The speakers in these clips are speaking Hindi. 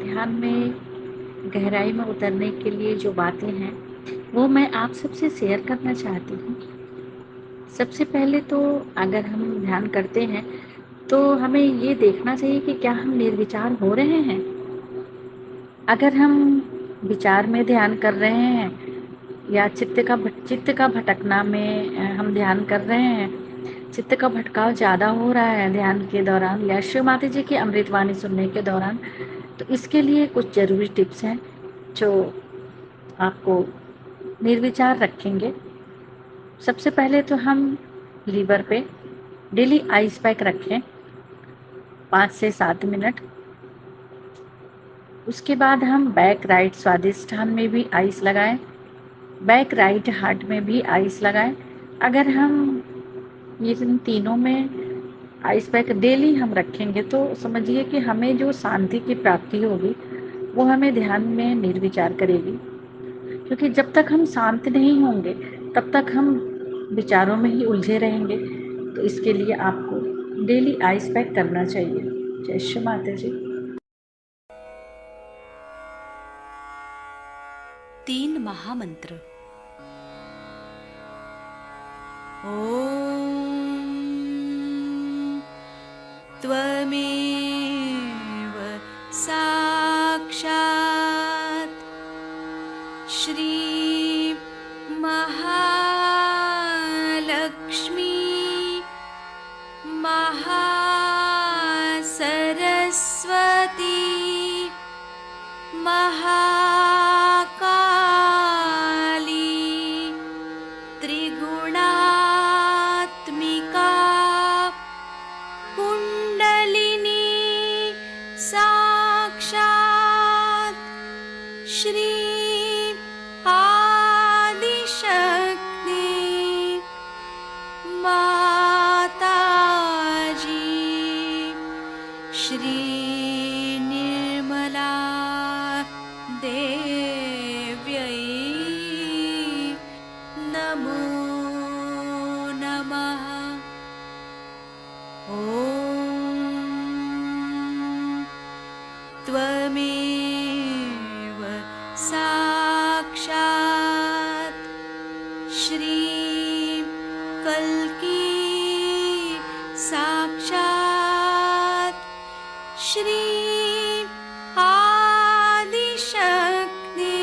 ध्यान में गहराई में उतरने के लिए जो बातें हैं वो मैं आप सबसे शेयर करना चाहती हूँ। सबसे पहले तो अगर हम ध्यान करते हैं तो हमें ये देखना चाहिए कि क्या हम निर्विचार हो रहे हैं। अगर हम विचार में ध्यान कर रहे हैं या चित्त का भटकना में हम ध्यान कर रहे हैं, चित्त का भटकाव ज़्यादा हो रहा है ध्यान के दौरान या शिव माता जी की अमृतवाणी सुनने के दौरान, तो इसके लिए कुछ ज़रूरी टिप्स हैं जो आपको निर्विचार रखेंगे। सबसे पहले तो हम लीवर पे डेली आइस पैक रखें 5 से 7 मिनट। उसके बाद हम बैक राइट स्वादिष्ठान में भी आइस लगाएं, बैक राइट हार्ट में भी आइस लगाएं। अगर हम ये इन तीनों में आइस पैक डेली हम रखेंगे तो समझिए कि हमें जो शांति की प्राप्ति होगी वो हमें ध्यान में निर्विचार करेगी, क्योंकि जब तक हम शांत नहीं होंगे तब तक हम विचारों में ही उलझे रहेंगे। तो इसके लिए आपको डेली आइस पैक करना चाहिए। जय श्री माता जी। 3 महामंत्र। ॐ त्वमेव साक्षात् श्री महालक्ष्मी महासरस्वती महाकाली त्रिगुणात्मिका कुण्डलिनी साक्षात् श्री आदिशक्ति माताजी श्री निर्मला देव्यै नमो नमः। ॐ त्वमेव साक्षात् श्री कल्की साक्षात् श्री आदिशक्ति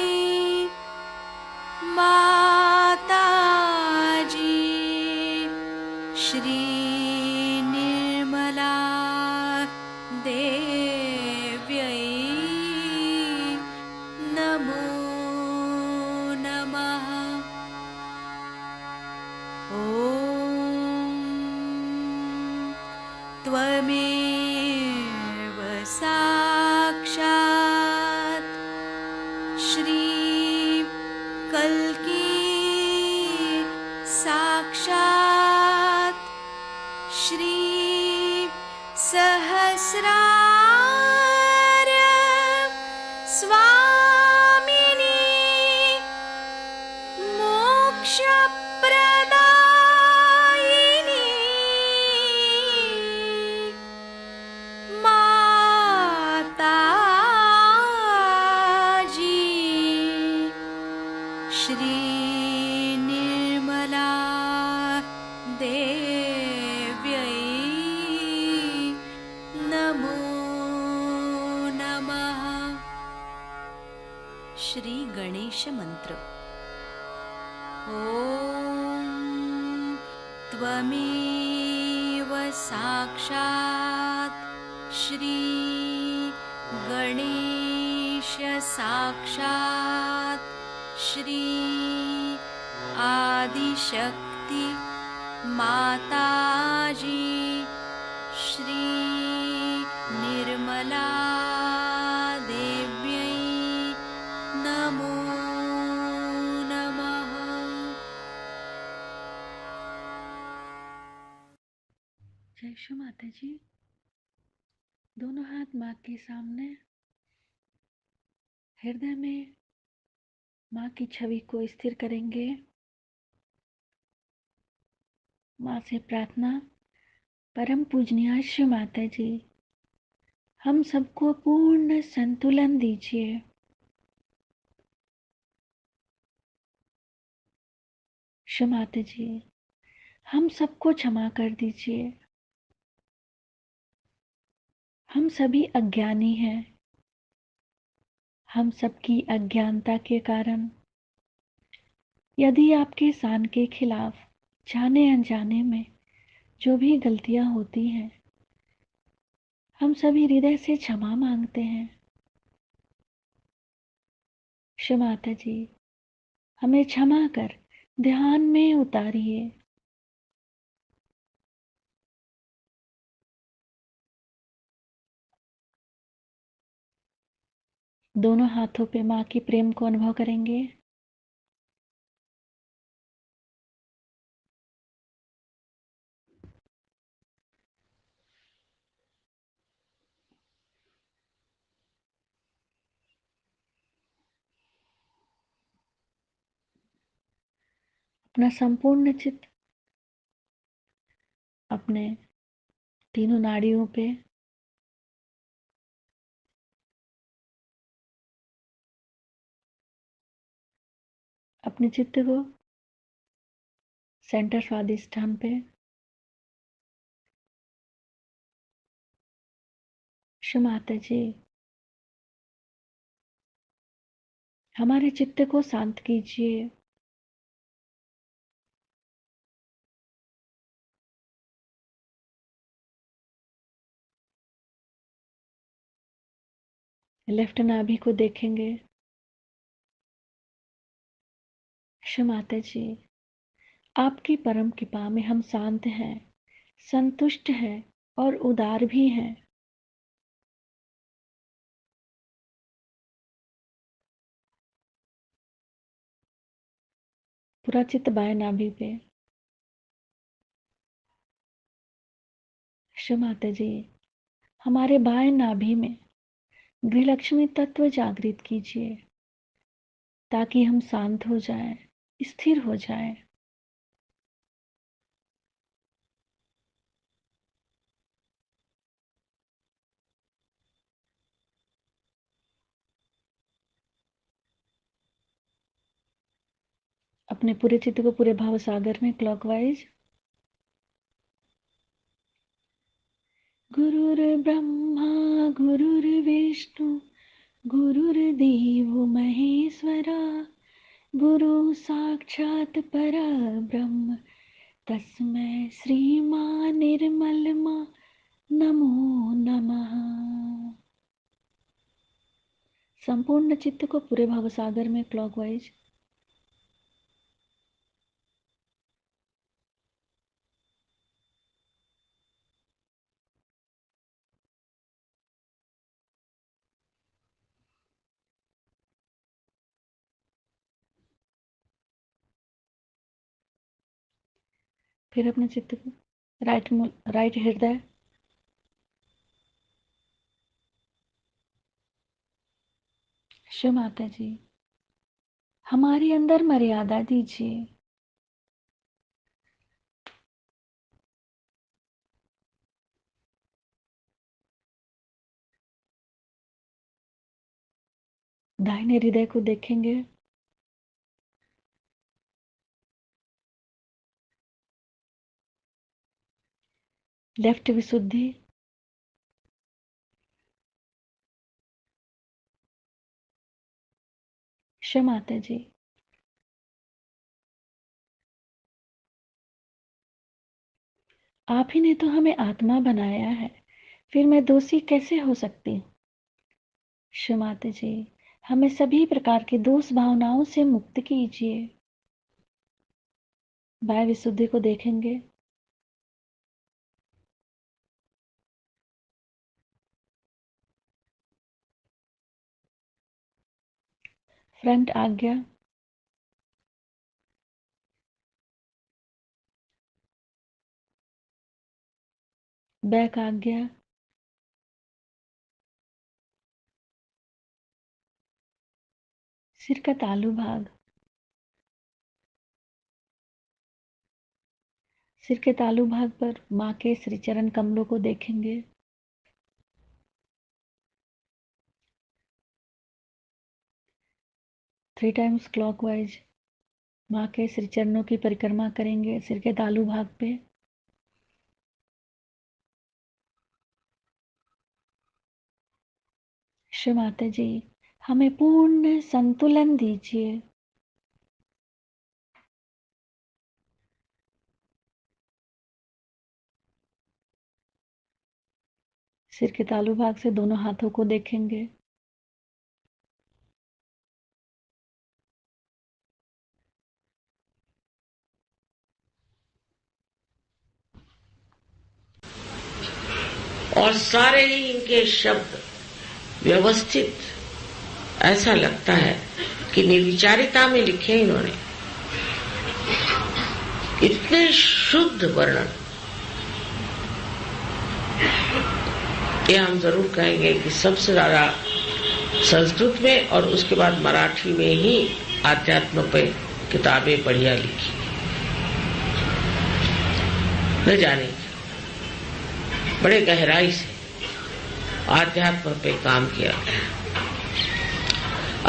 माताजी श्री निर्मला देव्यै नमो नमः। ॐ त्वमेव साक्षात् श्री कल्की साक्षात् श्री सहस्रार स्वामिनी मोक्षप्रदायिनी माताजी श्री निर्मला देव्यै नमो नमः। श्री गणेश मंत्र। ॐ त्वमेव साक्षात् श्री गणेश साक्षात् श्री आदिशक्ति माताजी श्री निर्मला देव्यै नमो नमः। जय श्री माता जी। दोनों हाथ माँ के सामने, हृदय में माँ की छवि को स्थिर करेंगे। माँ से प्रार्थना, परम पूजनीय श्री माता जी, हम सबको पूर्ण संतुलन दीजिए। क्षमाता जी, हम सबको क्षमा कर दीजिए। हम सभी अज्ञानी हैं। हम सबकी अज्ञानता के कारण यदि आपके शान के खिलाफ जाने अनजाने में जो भी गलतियां होती हैं, हम सभी हृदय से क्षमा मांगते हैं। क्षमाता जी, हमें क्षमा कर ध्यान में उतारिए। दोनों हाथों पे माँ की प्रेम को अनुभव करेंगे। अपना संपूर्ण चित्त अपने तीनों नाड़ियों पे अपने चित्त को सेंटर स्वादिष्ठान पे क्षमाता जी, हमारे चित्त को शांत कीजिए। लेफ्ट नाभि को देखेंगे। क्षमाता जी, आपकी परम कृपा में हम शांत हैं, संतुष्ट हैं और उदार भी हैं। पूरा चित्त बाएं नाभि पे। क्षमाता जी, हमारे बाएं नाभि में गृहलक्ष्मी तत्व जागृत कीजिए ताकि हम शांत हो जाएं, स्थिर हो जाएं। अपने पूरे चित्त को पूरे भाव सागर में क्लॉकवाइज। गुरुर्ब्रह्मा गुरुर्विष्णु गुरुर्देवो महेश्वरा, गुरु साक्षात् परब्रह्म तस्मै श्रीमान निर्मलमा नमो नमः। संपूर्ण चित्त को पूरे भाव सागर में क्लॉकवाइज। फिर अपने चित्त को राइट हृदय। शिव माता जी, हमारे अंदर मर्यादा दीजिए। दाहिने हृदय को देखेंगे। लेफ्ट विशुद्धि। शिव माता जी, आप ही ने तो हमें आत्मा बनाया है, फिर मैं दोषी कैसे हो सकती हूँ। शिव माता जी, हमें सभी प्रकार की दोष भावनाओं से मुक्त कीजिए। बाह्य विशुद्धि को देखेंगे। फ्रंट आज्ञा। बैक आज्ञा। सिर का तालू भाग। सिर के तालू भाग पर माँ के श्री चरण कमलों को देखेंगे। 3 टाइम्स क्लॉकवाइज माँ के श्री चरणों की परिक्रमा करेंगे सिर के तालू भाग पे। श्री माता जी हमें पूर्ण संतुलन दीजिए। सिर के तालू भाग से दोनों हाथों को देखेंगे। और सारे ही इनके शब्द व्यवस्थित, ऐसा लगता है कि निर्विचारिता में लिखे इन्होंने। इतने शुद्ध वर्णन, ये हम जरूर कहेंगे कि सबसे ज्यादा संस्कृत में और उसके बाद मराठी में ही आध्यात्म पे किताबें बढ़िया लिखी, न जाने बड़े गहराई से आध्यात्म पे काम किया गया।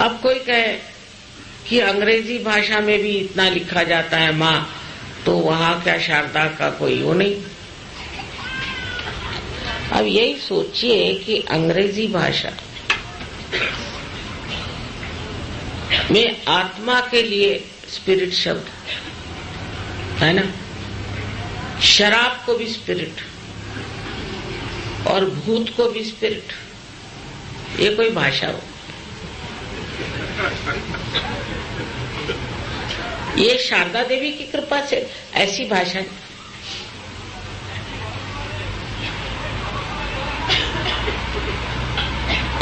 अब कोई कहे कि अंग्रेजी भाषा में भी इतना लिखा जाता है माँ, तो वहां क्या शारदा का कोई वो नहीं। अब यही सोचिए कि अंग्रेजी भाषा में आत्मा के लिए स्पिरिट शब्द है ना, शराब को भी स्पिरिट और भूत को भी स्पिरिट, ये कोई भाषा हो? ये शारदा देवी की कृपा से ऐसी भाषा है।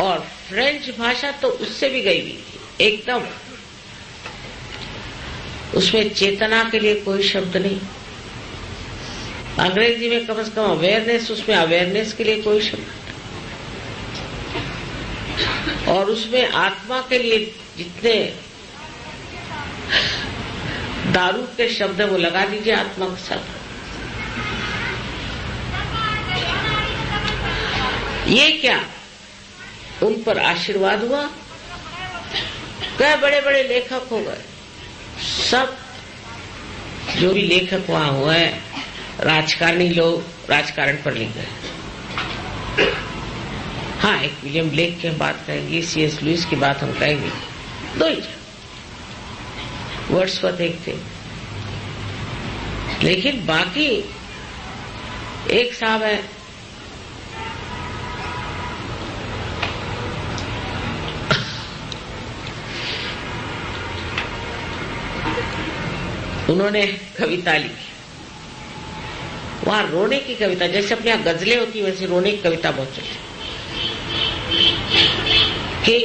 और फ्रेंच भाषा तो उससे भी गई हुई थी एकदम, उसमें चेतना के लिए कोई शब्द नहीं। अंग्रेजी में कम से कम अवेयरनेस, उसमें अवेयरनेस के लिए कोई शब्द, और उसमें आत्मा के लिए जितने दारू के शब्द है वो लगा दीजिए आत्मा के साथ। ये क्या उन पर आशीर्वाद हुआ? क्या बड़े बड़े लेखक हो गए, सब जो भी लेखक वहां हुए राजकारणी लोग राजकारण पर लिख गए। हाँ, एक विलियम ब्लेक की बात कहेंगे, C.S. लुईस की बात हम कहेंगे, दो ही वर्ड्सवर्थ एक थे, लेकिन बाकी एक साहब है उन्होंने कविता लिखी, वहां रोने की कविता, जैसे अपने यहाँ गजलें होती वैसे रोने की कविता बहुत चलती कि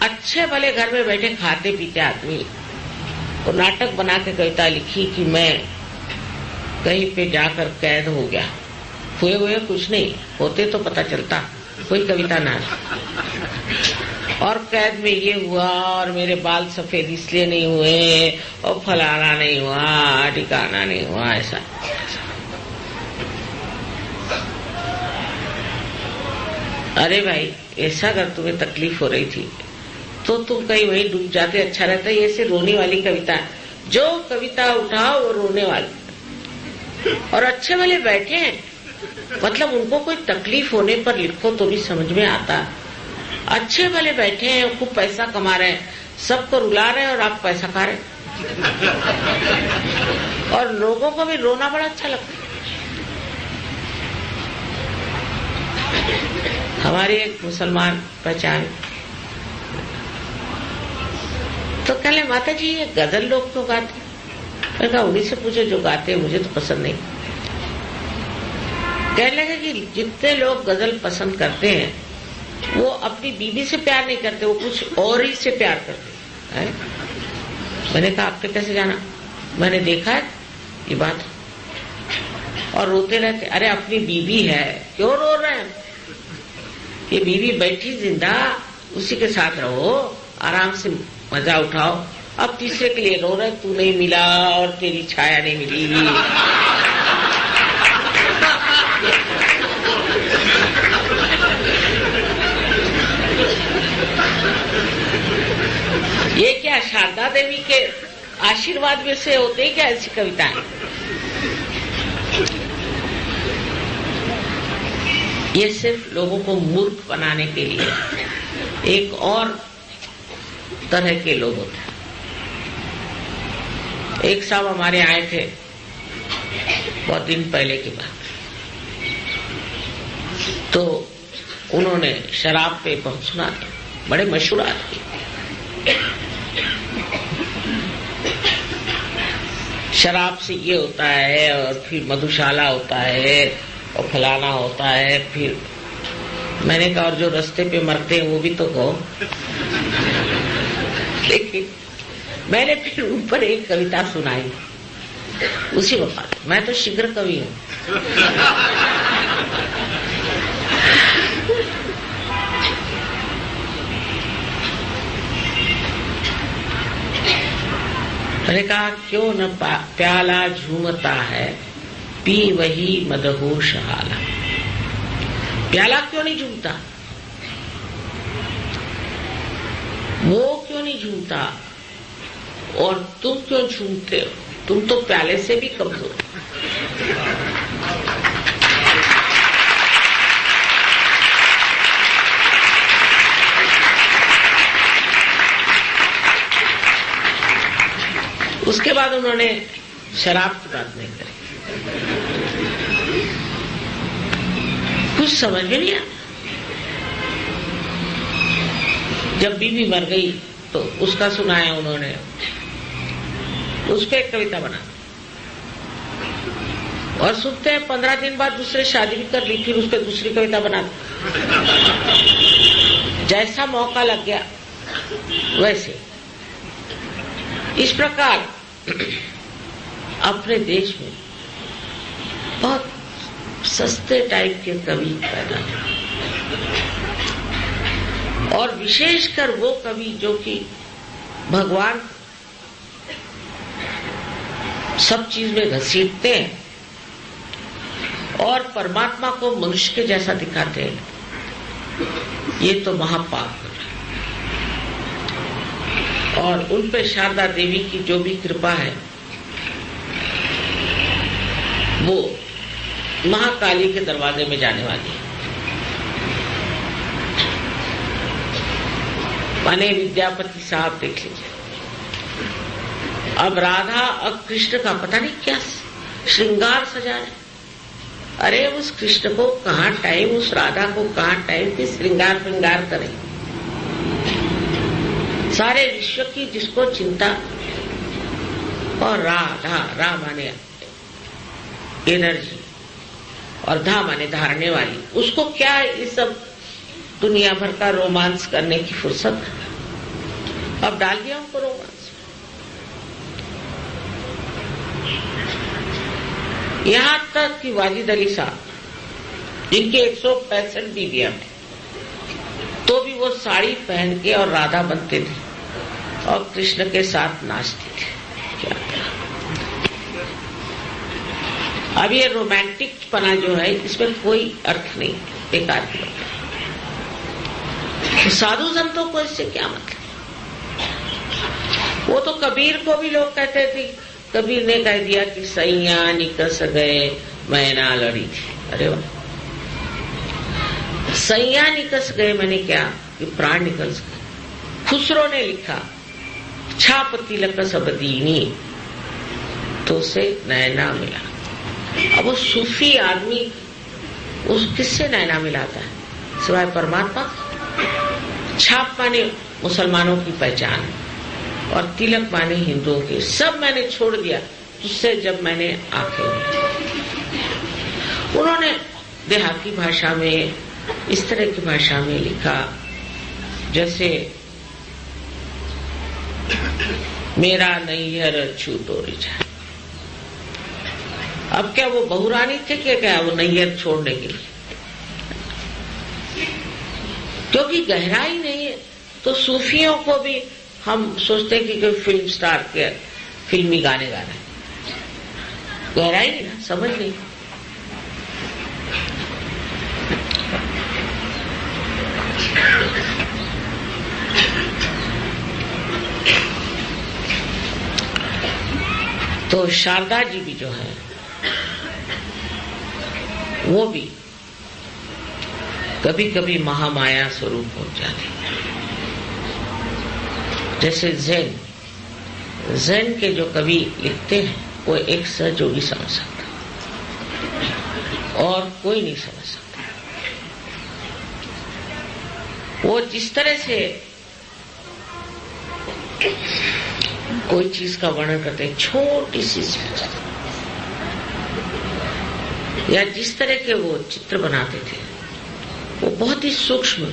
अच्छे भले घर में बैठे खाते पीते आदमी तो नाटक बना के कविता लिखी कि मैं कहीं पे जाकर कैद हो गया, हुए हुए कुछ नहीं होते तो पता चलता, कोई कविता ना, और कैद में ये हुआ और मेरे बाल सफेद इसलिए नहीं हुए और फलाना नहीं हुआ ठिकाना नहीं हुआ, ऐसा। अरे भाई, ऐसा अगर तुम्हें तकलीफ हो रही थी तो तुम कहीं वहीं डूब जाते, अच्छा रहता। ये ऐसे रोने वाली कविता, जो कविता उठाओ वो रोने वाली, और अच्छे वाले बैठे हैं, मतलब उनको कोई तकलीफ होने पर लिखो तो भी समझ में आता। अच्छे वाले बैठे हैं, खूब पैसा कमा रहे हैं, सबको रुला रहे हैं और आप पैसा खा रहे हैं, और लोगों को भी रोना बड़ा अच्छा लगता है। हमारी एक मुसलमान पहचान तो कहले, माता जी ये गजल लोग क्यों गाते? मैंने कहा उन्हीं से पूछो जो गाते, मुझे तो पसंद नहीं। कहने लगे कि जितने लोग गजल पसंद करते हैं वो अपनी बीवी से प्यार नहीं करते, वो कुछ और ही से प्यार करते हैं। मैंने कहा आपने कैसे जाना? मैंने देखा है ये बात, और रोते रहते। अरे अपनी बीवी है, क्यों रो रहे हैं? ये बीवी बैठी जिंदा, उसी के साथ रहो, आराम से मजा उठाओ। अब तीसरे के लिए रो रहे, तू नहीं मिला और तेरी छाया नहीं मिली। क्या शारदा देवी के आशीर्वाद में से होते क्या ऐसी कविताएं? ये सिर्फ लोगों को मूर्ख बनाने के लिए एक और तरह के लोग होते हैं। एक साहब हमारे आए थे बहुत दिन पहले की बात, तो उन्होंने शराब पे बहुत सुना था, बड़े मशहूर आदमी। शराब से ये होता है और फिर मधुशाला होता है और फलाना होता है। फिर मैंने कहा और जो रास्ते पे मरते हैं वो भी तो कहो। लेकिन मैंने फिर ऊपर एक कविता सुनाई उसी वक्त। मैं तो शीघ्र कवि हूँ। मैंने कहा क्यों न प्याला झूमता है, पी वही मदहोश हाला। प्याला क्यों नहीं झूमता, वो क्यों नहीं झूमता, और तुम क्यों झूमते हो? तुम तो प्याले से भी कमजोर। उसके बाद उन्होंने शराब की बात नहीं करी। कुछ समझ में नहीं आया। जब बीवी मर गई तो उसका सुनाया उन्होंने, उस पर एक कविता बना। और सुनते हैं 15 दिन बाद दूसरे शादी भी कर ली, फिर उस पर दूसरी कविता बना। जैसा मौका लग गया वैसे। इस प्रकार अपने देश में बहुत सस्ते टाइप के कवि पैदा हुए, और विशेषकर वो कवि जो कि भगवान सब चीज में घसीटते हैं और परमात्मा को मनुष्य के जैसा दिखाते हैं। ये तो महापाप है। और उन पे शारदा देवी की जो भी कृपा है वो महाकाली के दरवाजे में जाने वाली है। माने विद्यापति साहब देख लीजिए, अब राधा और कृष्ण का पता नहीं क्या श्रृंगार सजा है। अरे उस कृष्ण को कहाँ टाइम, उस राधा को कहाँ टाइम कि श्रृंगार श्रृंगार करें। सारे विश्व की जिसको चिंता, और राधा, रा माने एनर्जी और धा माने धारने वाली, उसको क्या ये सब दुनिया भर का रोमांस करने की फुर्सत है। अब डाल दिया उनको रोमांस। यहां तक कि वाजिद अली साहब, जिनके 165 बीवियां थे, तो भी वो साड़ी पहन के और राधा बनते थे और कृष्ण के साथ नाचते थे। क्या अब ये रोमांटिक पना जो है इसमें कोई अर्थ नहीं, बेकार की बात है। साधु संतों को इससे क्या मतलब? वो तो कबीर को भी लोग कहते थे, कबीर ने कह दिया कि सैया निकस गए मैना लड़ी थी। अरे वाह, सैया निकस गए मैंने क्या कि प्राण निकल गए। खुसरो ने लिखा छाप तिलक सब दीनी, तो उसे नैना मिला। अब वो सूफी आदमी उस किससे नैना मिलाता है सिवाय परमात्मा? छाप माने मुसलमानों की पहचान और तिलक माने हिंदुओं की। सब मैंने छोड़ दिया तुझसे जब मैंने आंखें। उन्होंने देहाती भाषा में, इस तरह की भाषा में लिखा जैसे मेरा नैहर छू तोरी जाए। अब क्या वो बहुरानी थे क्या वो नैहर छोड़ने के लिए? क्योंकि गहराई नहीं है। तो सूफियों को भी हम सोचते हैं कि कोई फिल्म स्टार के फिल्मी गाने गाना है, गहराई नहीं ना, समझ नहीं। तो शारदा जी भी जो है वो भी कभी कभी महामाया स्वरूप हो जाती है। जैसे ज़ैन के जो कवि लिखते हैं वो एक सहयोगी समझ सकता और कोई नहीं समझ सकता। वो जिस तरह से कोई चीज का वर्णन करते हैं, छोटी सी चीज, या जिस तरह के वो चित्र बनाते थे वो बहुत ही सूक्ष्म,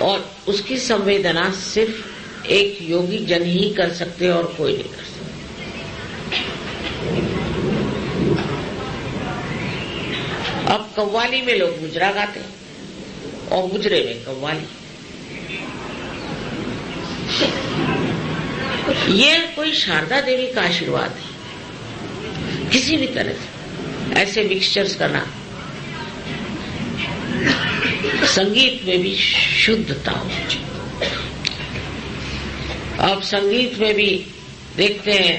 और उसकी संवेदना सिर्फ एक योगी जन ही कर सकते और कोई नहीं कर सकता। अब कव्वाली में लोग मुजरा गाते हैं और मुजरे में कव्वाली। ये कोई शारदा देवी का आशीर्वाद है। किसी भी तरह से ऐसे मिक्सचर्स करना, संगीत में भी शुद्धता हो चाहिए। अब संगीत में भी देखते हैं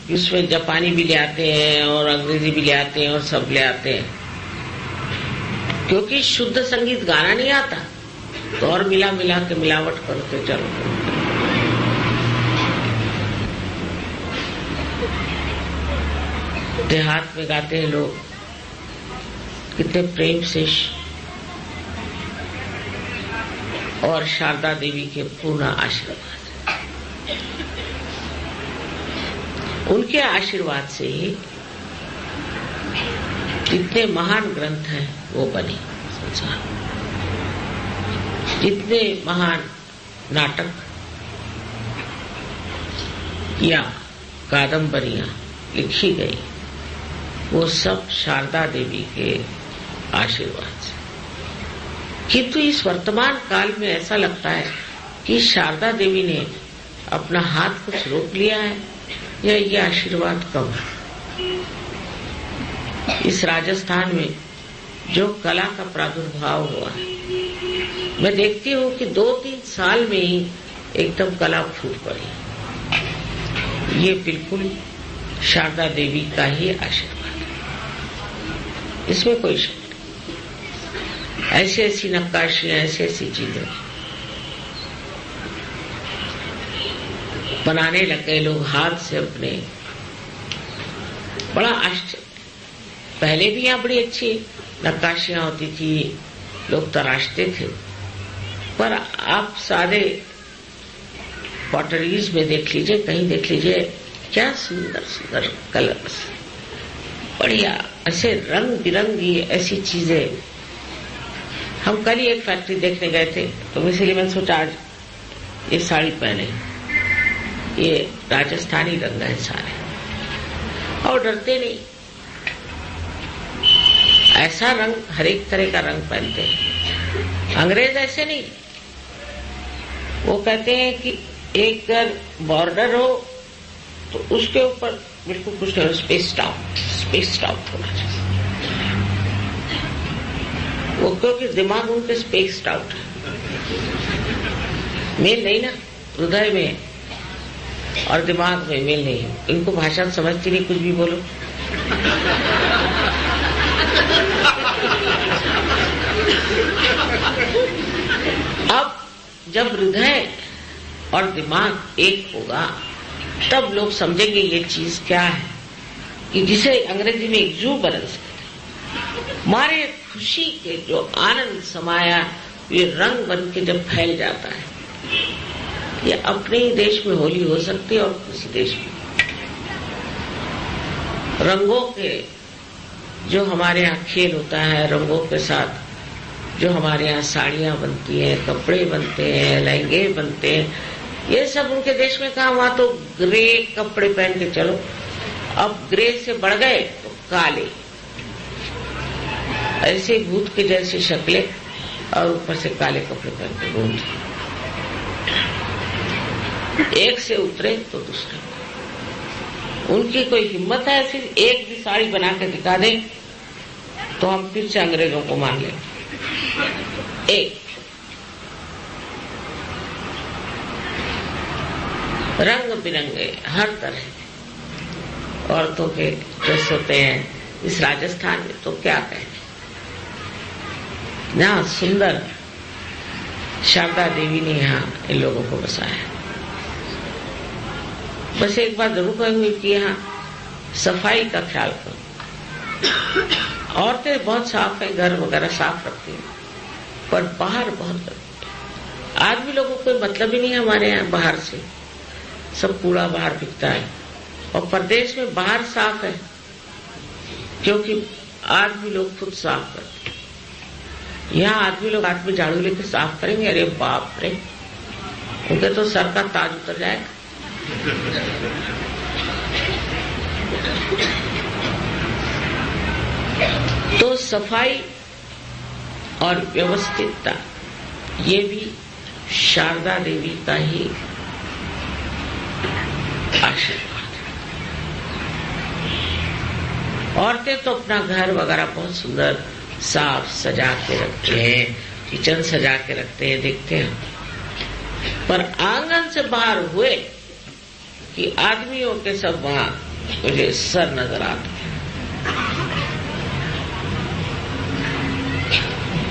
कि उसमें जापानी भी ले आते हैं और अंग्रेजी भी ले आते हैं और सब ले आते हैं, क्योंकि शुद्ध संगीत गाना नहीं आता तो और मिला मिला के मिलावट करते चलो। देहात में गाते हैं लोग कितने प्रेम से, और शारदा देवी के पूर्ण आशीर्वाद, उनके आशीर्वाद से ही जितने महान ग्रंथ हैं वो बने संसार, जितने महान नाटक या कादंबरियां लिखी गई वो सब शारदा देवी के आशीर्वाद से। किंतु इस वर्तमान काल में ऐसा लगता है कि शारदा देवी ने अपना हाथ कुछ रोक लिया है या ये आशीर्वाद कम है। इस राजस्थान में जो कला का प्रादुर्भाव हुआ है, मैं देखती हूँ कि 2-3 साल में ही एकदम कला फूट पड़ी। ये बिल्कुल शारदा देवी का ही आशीर्वाद है, इसमें कोई शक नहीं। ऐसी ऐसी नक्काशियां, ऐसी ऐसी चीजें बनाने लगे लोग हाथ से अपने, बड़ा आश्चर्य। पहले भी यहाँ बड़ी अच्छी नक्काशियां होती थी, लोग तराशते थे, पर आप सारे पॉटरीज में देख लीजिए, कहीं देख लीजिए, क्या सुंदर सुंदर कलर्स, बढ़िया ऐसे रंग बिरंगी ऐसी चीजें। हम कल ही एक फैक्ट्री देखने गए थे, तो इसलिए मैंने सोचा आज ये साड़ी पहने, ये राजस्थानी रंग है सारे, और डरते नहीं। ऐसा रंग, हर एक तरह का रंग पहनते हैं। अंग्रेज ऐसे नहीं, वो कहते हैं कि एक अगर बॉर्डर हो तो उसके ऊपर बिल्कुल कुछ नहीं, स्पेस्ड आउट होना चाहिए। वो क्योंकि दिमाग उनके स्पेस्ड आउट है, मेल नहीं ना, हृदय में और दिमाग में मेल नहीं है। इनको भाषा समझती नहीं, कुछ भी बोलो। अब जब हृदय और दिमाग एक होगा तब लोग समझेंगे ये चीज क्या है, कि जिसे अंग्रेजी में एक्सूबरेंस कहते हैं। हमारे खुशी के जो आनंद समाया ये रंग बन के जब फैल जाता है, ये अपने ही देश में होली हो सकती है और किसी देश में। रंगों के जो हमारे यहाँ खेल होता है, रंगों के साथ जो हमारे यहाँ साड़ियां बनती हैं, कपड़े बनते हैं, लहंगे बनते हैं, ये सब उनके देश में कहा। वहां तो ग्रे कपड़े पहन के चलो, अब ग्रे से बढ़ गए तो काले, ऐसे भूत के जैसी शक्लें, और ऊपर से काले कपड़े पहन के घूमते। एक से उतरे तो दूसरे, उनकी कोई हिम्मत है सिर्फ एक भी साड़ी बना के दिखा दे तो हम फिर से अंग्रेजों को मान लेंगे। एक रंग बिरंगे हर तरह, औरतों के ड्रेस होते हैं, इस राजस्थान में तो क्या कहें ना, सुंदर शारदा देवी ने यहाँ इन लोगों को बसाया। बस एक बात जरूर कहूंगी कि यहाँ सफाई का ख्याल करो। औरतें बहुत साफ है, घर वगैरह साफ रखती हैं, पर बाहर बहुत करती है। आदमी लोगों को मतलब ही नहीं है हमारे यहाँ बाहर से, सब कूड़ा बाहर बिकता है। और प्रदेश में बाहर साफ है क्योंकि आदमी लोग खुद साफ करते हैं। यहाँ आदमी लोग हाथ में झाड़ू लेकर साफ करेंगे, अरे बाप रे, उनके तो सर का ताज उतर जाएगा। तो सफाई और व्यवस्थितता ये भी शारदा देवी का ही आशीर्वाद है। औरतें तो अपना घर वगैरह बहुत सुंदर साफ सजा के रखते हैं, किचन सजा के रखते हैं, देखते हैं। पर आंगन से बाहर हुए कि आदमियों के सब वहां मुझे सर नजर आते हैं।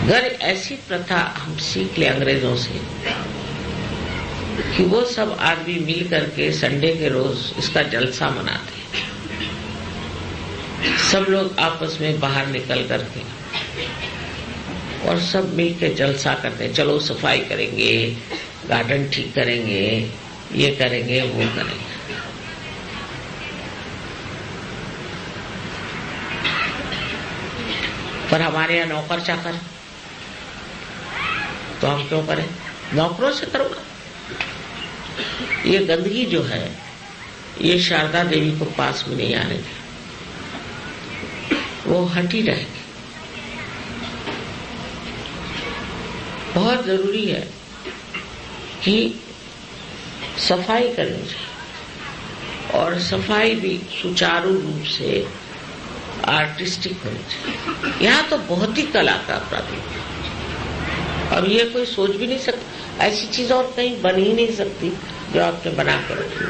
घर ऐसी प्रथा हम सीख ले अंग्रेजों से कि वो सब आदमी मिल करके संडे के रोज इसका जलसा मनाते हैं। सब लोग आपस में बाहर निकल करके और सब मिल के जलसा करते हैं। चलो सफाई करेंगे, गार्डन ठीक करेंगे, ये करेंगे, वो करेंगे। पर हमारे यहाँ नौकर चाकर, तो हम क्यों करें? नौकरों से करूंगा। ये गंदगी जो है ये शारदा देवी को पास में नहीं आने दी, वो हटी रहेगी। बहुत जरूरी है कि सफाई करनी चाहिए और सफाई भी सुचारू रूप से आर्टिस्टिक होनी चाहिए। यहाँ तो बहुत ही कला का प्रारूप है और ये कोई सोच भी नहीं सकता, ऐसी चीज और कहीं बन ही नहीं सकती जो आपने बना कर रखी,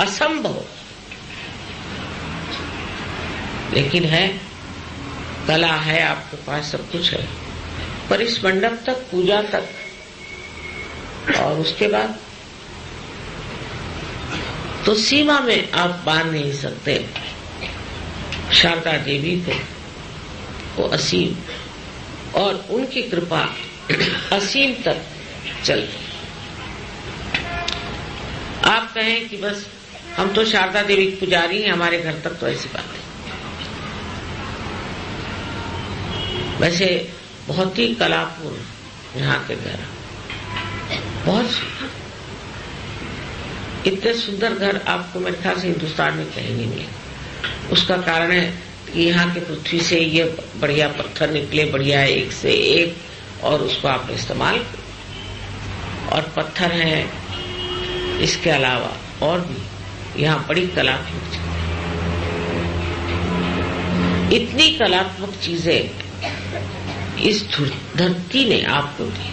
असंभव। लेकिन है, कला है, आपके पास सब कुछ है, पर इस मंडप तक, पूजा तक और उसके बाद तो सीमा में आप बांध नहीं सकते। शारदा देवी को वो असीम और उनकी कृपा असीम तक चलती। आप कहें कि बस हम तो शारदा देवी की पुजारी हैं, हमारे घर तक, तो ऐसी बात है। वैसे बहुत ही कलापूर्ण यहाँ के घर, बहुत सुंदर। इतने सुंदर घर आपको मेरे ख्याल से हिंदुस्तान में कहीं नहीं मिले। उसका कारण है कि यहाँ की पृथ्वी से ये बढ़िया पत्थर निकले, बढ़िया एक से एक, और उसको आपने इस्तेमाल किया। और पत्थर है, इसके अलावा और भी यहाँ बड़ी कलात्मक चीजें, इतनी कलात्मक चीजें इस धरती ने आपको दी।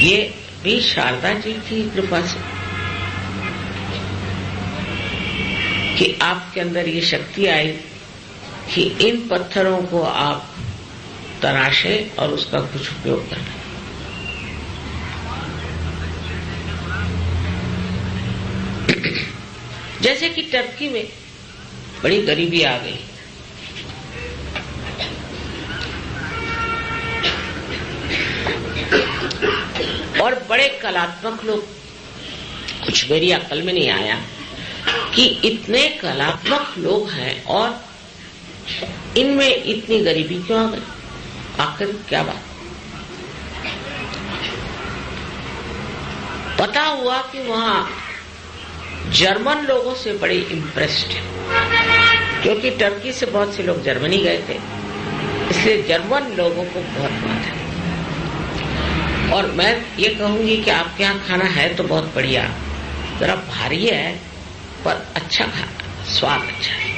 ये भी शारदा जी की कृपा से कि आपके अंदर ये शक्ति आई कि इन पत्थरों को आप तराशें और उसका कुछ उपयोग करें। जैसे कि टर्की में बड़ी गरीबी आ गई, और बड़े कलात्मक लोग, कुछ मेरी अकल में नहीं आया कि इतने कलात्मक लोग हैं और इनमें इतनी गरीबी क्यों आ गई, आखिर क्या बात? पता हुआ कि वहां जर्मन लोगों से बड़े इम्प्रेस्ड है, क्योंकि टर्की से बहुत से लोग जर्मनी गए थे, इसलिए जर्मन लोगों को बहुत बात है। और मैं ये कहूंगी कि आपके यहाँ खाना है तो बहुत बढ़िया, जरा भारी है पर अच्छा खाना, स्वाद अच्छा है।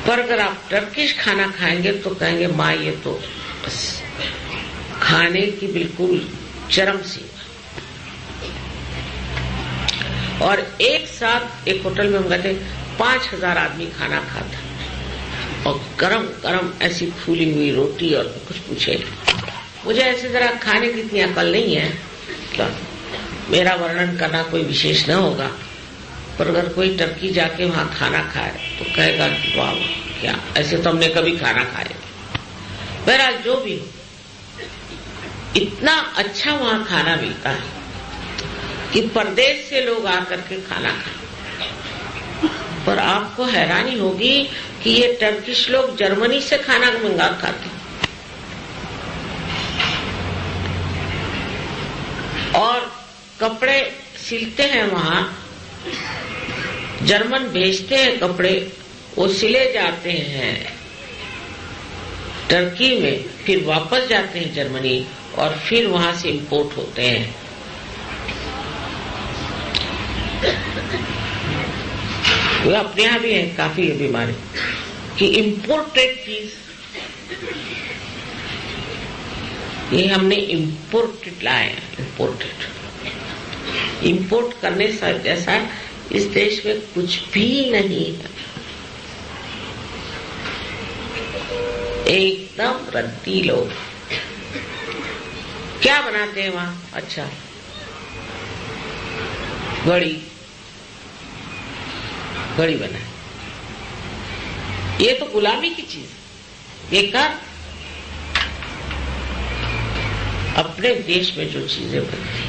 पर अगर आप टर्किश खाना खाएंगे तो कहेंगे माँ ये तो बस खाने की बिल्कुल चरम सीमा। और एक साथ एक होटल में हम गए थे, 5000 आदमी खाना खाता और गरम गरम ऐसी फूली हुई रोटी और कुछ पूछे। मुझे ऐसे जरा खाने की इतनी अकल नहीं है, तो मेरा वर्णन करना कोई विशेष न होगा, पर अगर कोई टर्की जाके वहां खाना खाए तो कहेगा कि वाह क्या, ऐसे तो हमने कभी खाना खाया। बहरहाल जो भी हो, इतना अच्छा वहां खाना मिलता है कि परदेश से लोग आकर के खाना खाएं। पर आपको हैरानी होगी कि ये टर्किश लोग जर्मनी से खाना मंगा खाते हैं और कपड़े सिलते हैं वहां, जर्मन भेजते हैं कपड़े, वो सिले जाते हैं टर्की में, फिर वापस जाते हैं जर्मनी और फिर वहां से इंपोर्ट होते हैं। वो अपने यहाँ भी है काफी ये बीमारी कि इम्पोर्टेड चीज, ये हमने इम्पोर्टेड लाए, इम्पोर्ट करने से जैसा इस देश में कुछ भी नहीं है, एकदम रद्दी लोग। क्या बनाते हैं वहां? अच्छा, घड़ी बनाए, ये तो गुलामी की चीज, बेकार। अपने देश में जो चीजें बनती हैं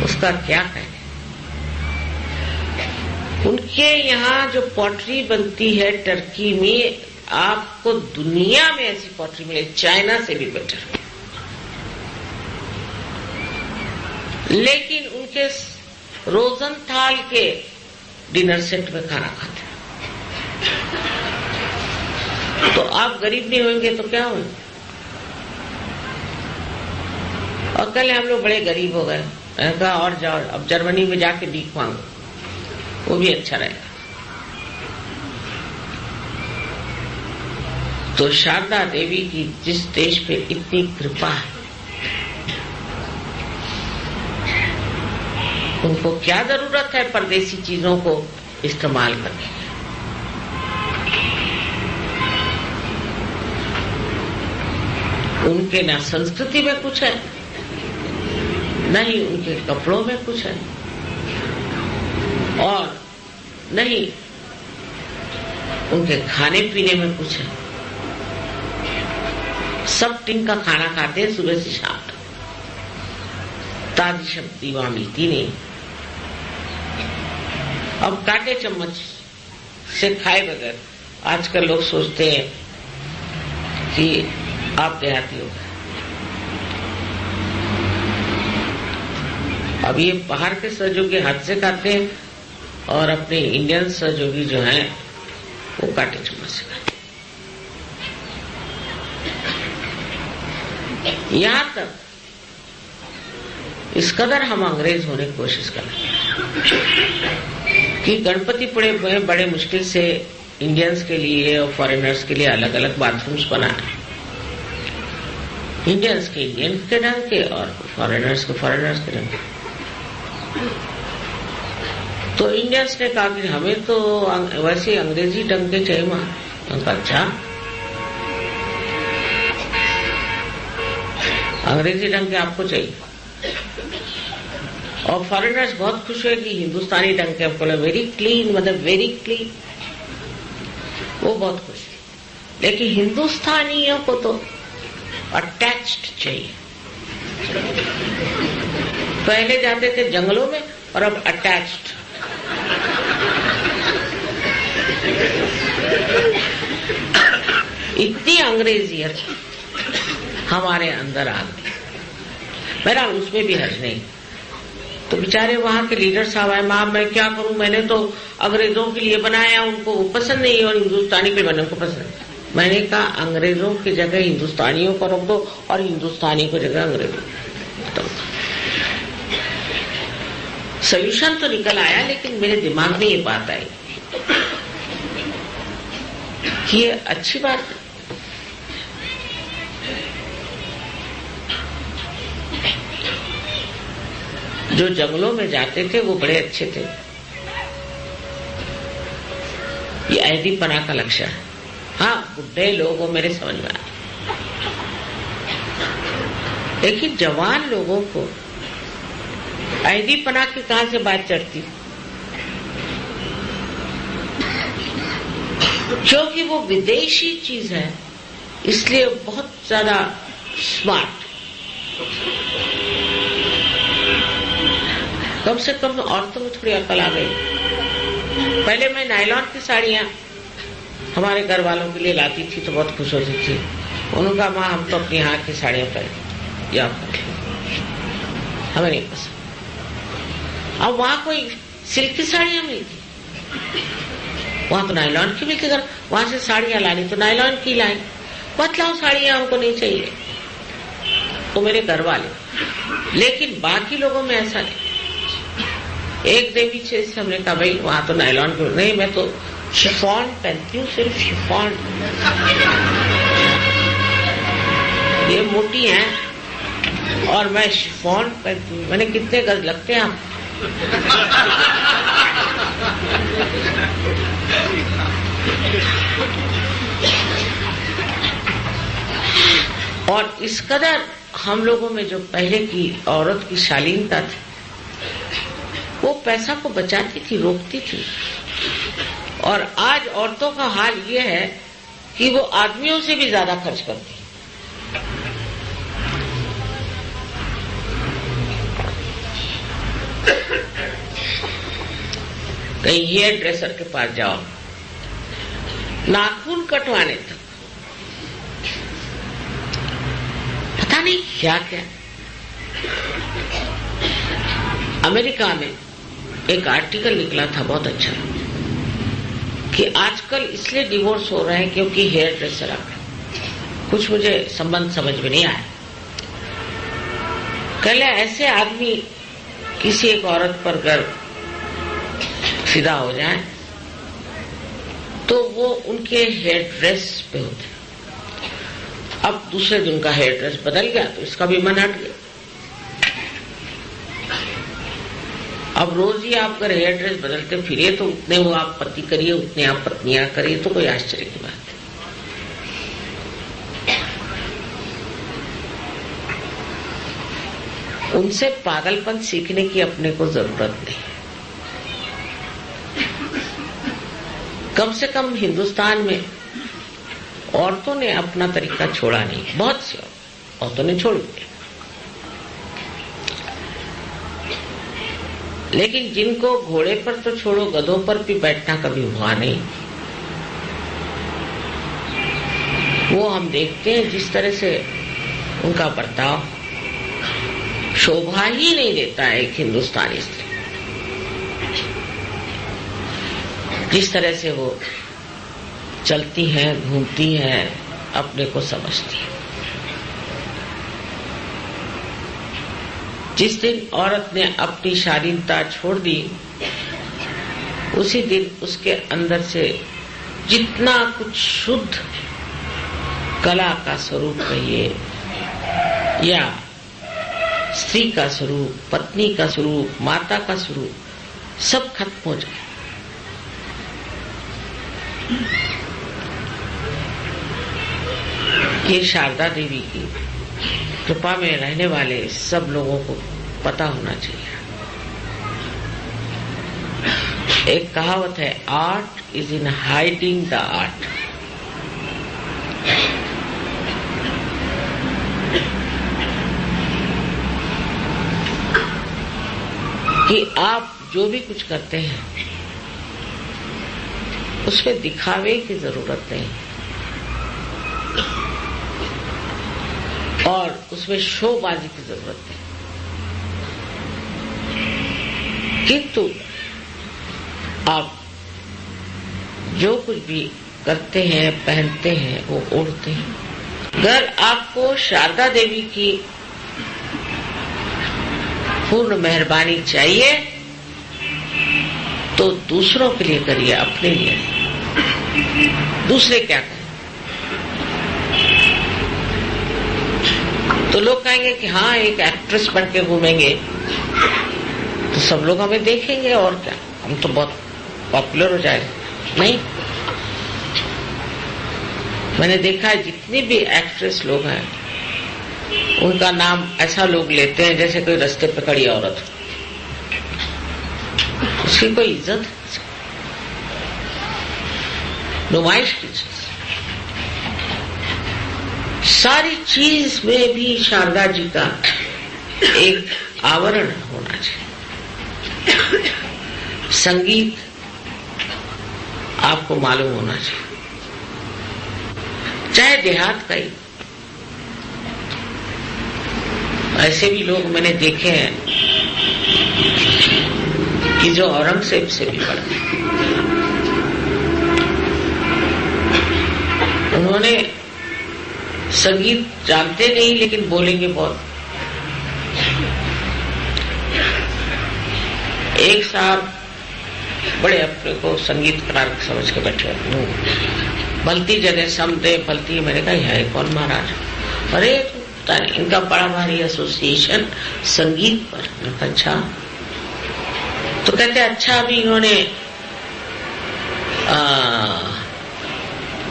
उसका क्या कहें। उनके यहाँ जो पॉटरी बनती है टर्की में, आपको दुनिया में ऐसी पॉटरी मिले, चाइना से भी बेटर। लेकिन उनके रोजनथाल के डिनर सेट में खाना खाते हैं। तो आप गरीब नहीं होंगे तो क्या होंगे? और कल हम लोग बड़े गरीब हो गए, कहा और जाओ अब जर्मनी में जाके भीख मांगो, वो भी अच्छा रहेगा। तो शारदा देवी की जिस देश पे इतनी कृपा है, उनको क्या जरूरत है परदेसी चीजों को इस्तेमाल करने की। उनके ना संस्कृति में कुछ है, नहीं उनके कपड़ों में कुछ है, और नहीं उनके खाने पीने में कुछ है। सब टिन का खाना खाते हैं सुबह से शाम तक, ताजी सब्जी वहां मिलती नहीं। अब कांटे चम्मच से खाए बगैर आजकल लोग सोचते हैं कि आप देहाती हो गए। अब ये बाहर के सहयोगी हाथ से खाते हैं और अपने इंडियन सहयोगी जो हैं वो कांटे चम्मच से खाते हैं। यहां तक इस कदर हम अंग्रेज होने की कोशिश कर रहे हैं कि गणपति पुणे बड़े मुश्किल से इंडियंस के लिए और फॉरेनर्स के लिए अलग अलग बाथरूम्स बनाए, इंडियंस के इंडियन के ढंग के और फॉरेनर्स के ढंग के। तो इंडियंस ने कहा कि हमें तो वैसे अंग्रेजी ढंग के चाहिए वहां। अच्छा, अंग्रेजी ढंग के आपको चाहिए, और फॉरेनर्स बहुत खुश हुए कि हिंदुस्तानी ढंग के आपको, वेरी क्लीन, मतलब वेरी क्लीन, वो बहुत खुश है। लेकिन हिंदुस्तानियों को तो अटैच्ड चाहिए। पहले जाते थे जंगलों में और अब अटैच्ड। इतनी अंग्रेजियत हमारे अंदर आ गई। मेरा उसमें भी हर्ज नहीं। तो बेचारे वहां के लीडर साहब आए, मां मैं क्या करूं, मैंने तो अंग्रेजों के लिए बनाया, उनको वो पसंद नहीं और हिंदुस्तानी के बने उनको पसंद। मैंने कहा अंग्रेजों की जगह हिंदुस्तानियों को रख दो और हिंदुस्तानी की जगह अंग्रेजों को। सोल्यूशन तो निकल आया, लेकिन मेरे दिमाग में ये बात आई कि ये अच्छी बात है। जो जंगलों में जाते थे वो बड़े अच्छे थे। ये ऐदीपना का लक्षण है। हाँ, बुढ़े लोगों मेरे समझ में आए, लेकिन जवान लोगों को ऐदीपना की कहां से बात चढ़ती? क्योंकि वो विदेशी चीज है, इसलिए बहुत ज्यादा स्मार्ट। कम से कम औरतों में थोड़ी अकल आ गई। पहले मैं नायलॉन की साड़ियां हमारे घर वालों के लिए लाती थी तो बहुत खुश होती थी। उन्होंने कहा, माँ हम तो अपनी यहाँ की साड़ियां पहने, या हमें नहीं पसंद। अब वहां कोई सिल्क की साड़ियां मिलती, वहां तो नायलॉन की मिलती। अगर वहां से साड़ियां लानी तो नायलॉन की लाई, बतलाओ साड़ियां हमको नहीं चाहिए, तो मेरे घर वाले। लेकिन बाकी लोगों में ऐसा नहीं। एक देवी से हमने कहा, भाई वहां तो नायलॉन की नहीं, मैं तो शिफॉन पहनती हूँ, सिर्फ शिफॉन। ये मोटी है और मैं शिफॉन पहनती हूँ। मैंने कितने गज लगते हैं आप? और इस कदर हम लोगों में जो पहले की औरत की शालीनता थी, वो पैसा को बचाती थी, रोकती थी। और आज औरतों का हाल ये है कि वो आदमियों से भी ज्यादा खर्च करती। कहीं हेयर ड्रेसर के पास जाओ, नाखून कटवाने तक पता नहीं क्या क्या। अमेरिका में एक आर्टिकल निकला था बहुत अच्छा कि आजकल इसलिए डिवोर्स हो रहे हैं क्योंकि हेयर ड्रेसर आ गए। कुछ मुझे संबंध समझ में नहीं आया। कल ऐसे आदमी किसी एक औरत पर गर्व फिदा हो जाए तो वो उनके हेयर ड्रेस पे होते। अब दूसरे दिन का हेयर ड्रेस बदल गया तो इसका भी मन हट गया। अब रोज ही आप अगर हेयर ड्रेस बदलते फिरे तो उतने वो आप पति करिए, उतने आप पत्नियां करिए, तो कोई आश्चर्य की बात है। उनसे पागलपन सीखने की अपने को जरूरत नहीं। कम से कम हिंदुस्तान में औरतों ने अपना तरीका छोड़ा नहीं। बहुत सी औरतों ने छोड़ दिया, लेकिन जिनको घोड़े पर तो छोड़ो, गधों पर भी बैठना कभी हुआ नहीं। वो हम देखते हैं जिस तरह से उनका बर्ताव शोभा ही नहीं देता है एक हिंदुस्तानी स्त्री। जिस तरह से वो चलती हैं, घूमती हैं, अपने को समझती है। जिस दिन औरत ने अपनी शालीनता छोड़ दी, उसी दिन उसके अंदर से जितना कुछ शुद्ध कला का स्वरूप कहिए या स्त्री का स्वरूप, पत्नी का स्वरूप, माता का स्वरूप, सब खत्म हो जाए। ये शारदा देवी की कृपा में रहने वाले सब लोगों को पता होना चाहिए। एक कहावत है, art is in hiding the art. कि आप जो भी कुछ करते हैं उसमें दिखावे की जरूरत नहीं और उसमें शोबाजी की जरूरत नहीं, किंतु आप जो कुछ भी करते हैं, पहनते हैं, वो ओढ़ते हैं। अगर आपको शारदा देवी की पूर्ण मेहरबानी चाहिए तो दूसरों के लिए करिए, अपने लिए नहीं। दूसरे क्या करें? तो लोग कहेंगे कि हाँ एक एक्ट्रेस बन के घूमेंगे, तो सब लोग हमें देखेंगे और क्या, हम तो बहुत पॉपुलर हो जाएंगे। नहीं, मैंने देखा है जितने भी एक्ट्रेस लोग हैं उनका नाम ऐसा लोग लेते हैं जैसे कोई रास्ते पे खड़ी औरत, उसकी कोई इज्जत है, नुमाइश की चीज। सारी चीज में भी शारदा जी का एक आवरण होना चाहिए। संगीत आपको मालूम होना चाहिए, चाहे देहात का ही। ऐसे भी लोग मैंने देखे हैं कि जो औरंगजेब से भी पढ़े, उन्होंने संगीत जानते नहीं लेकिन बोलेंगे बहुत। एक साहब बड़े अपने को संगीतकार समझ के बैठे, भलती जगह समझे भलती। मैंने कहा है कौन महाराज? अरे इनका बड़ा भारी एसोसिएशन संगीत पर। अच्छा, तो कहते अच्छा अभी इन्होंने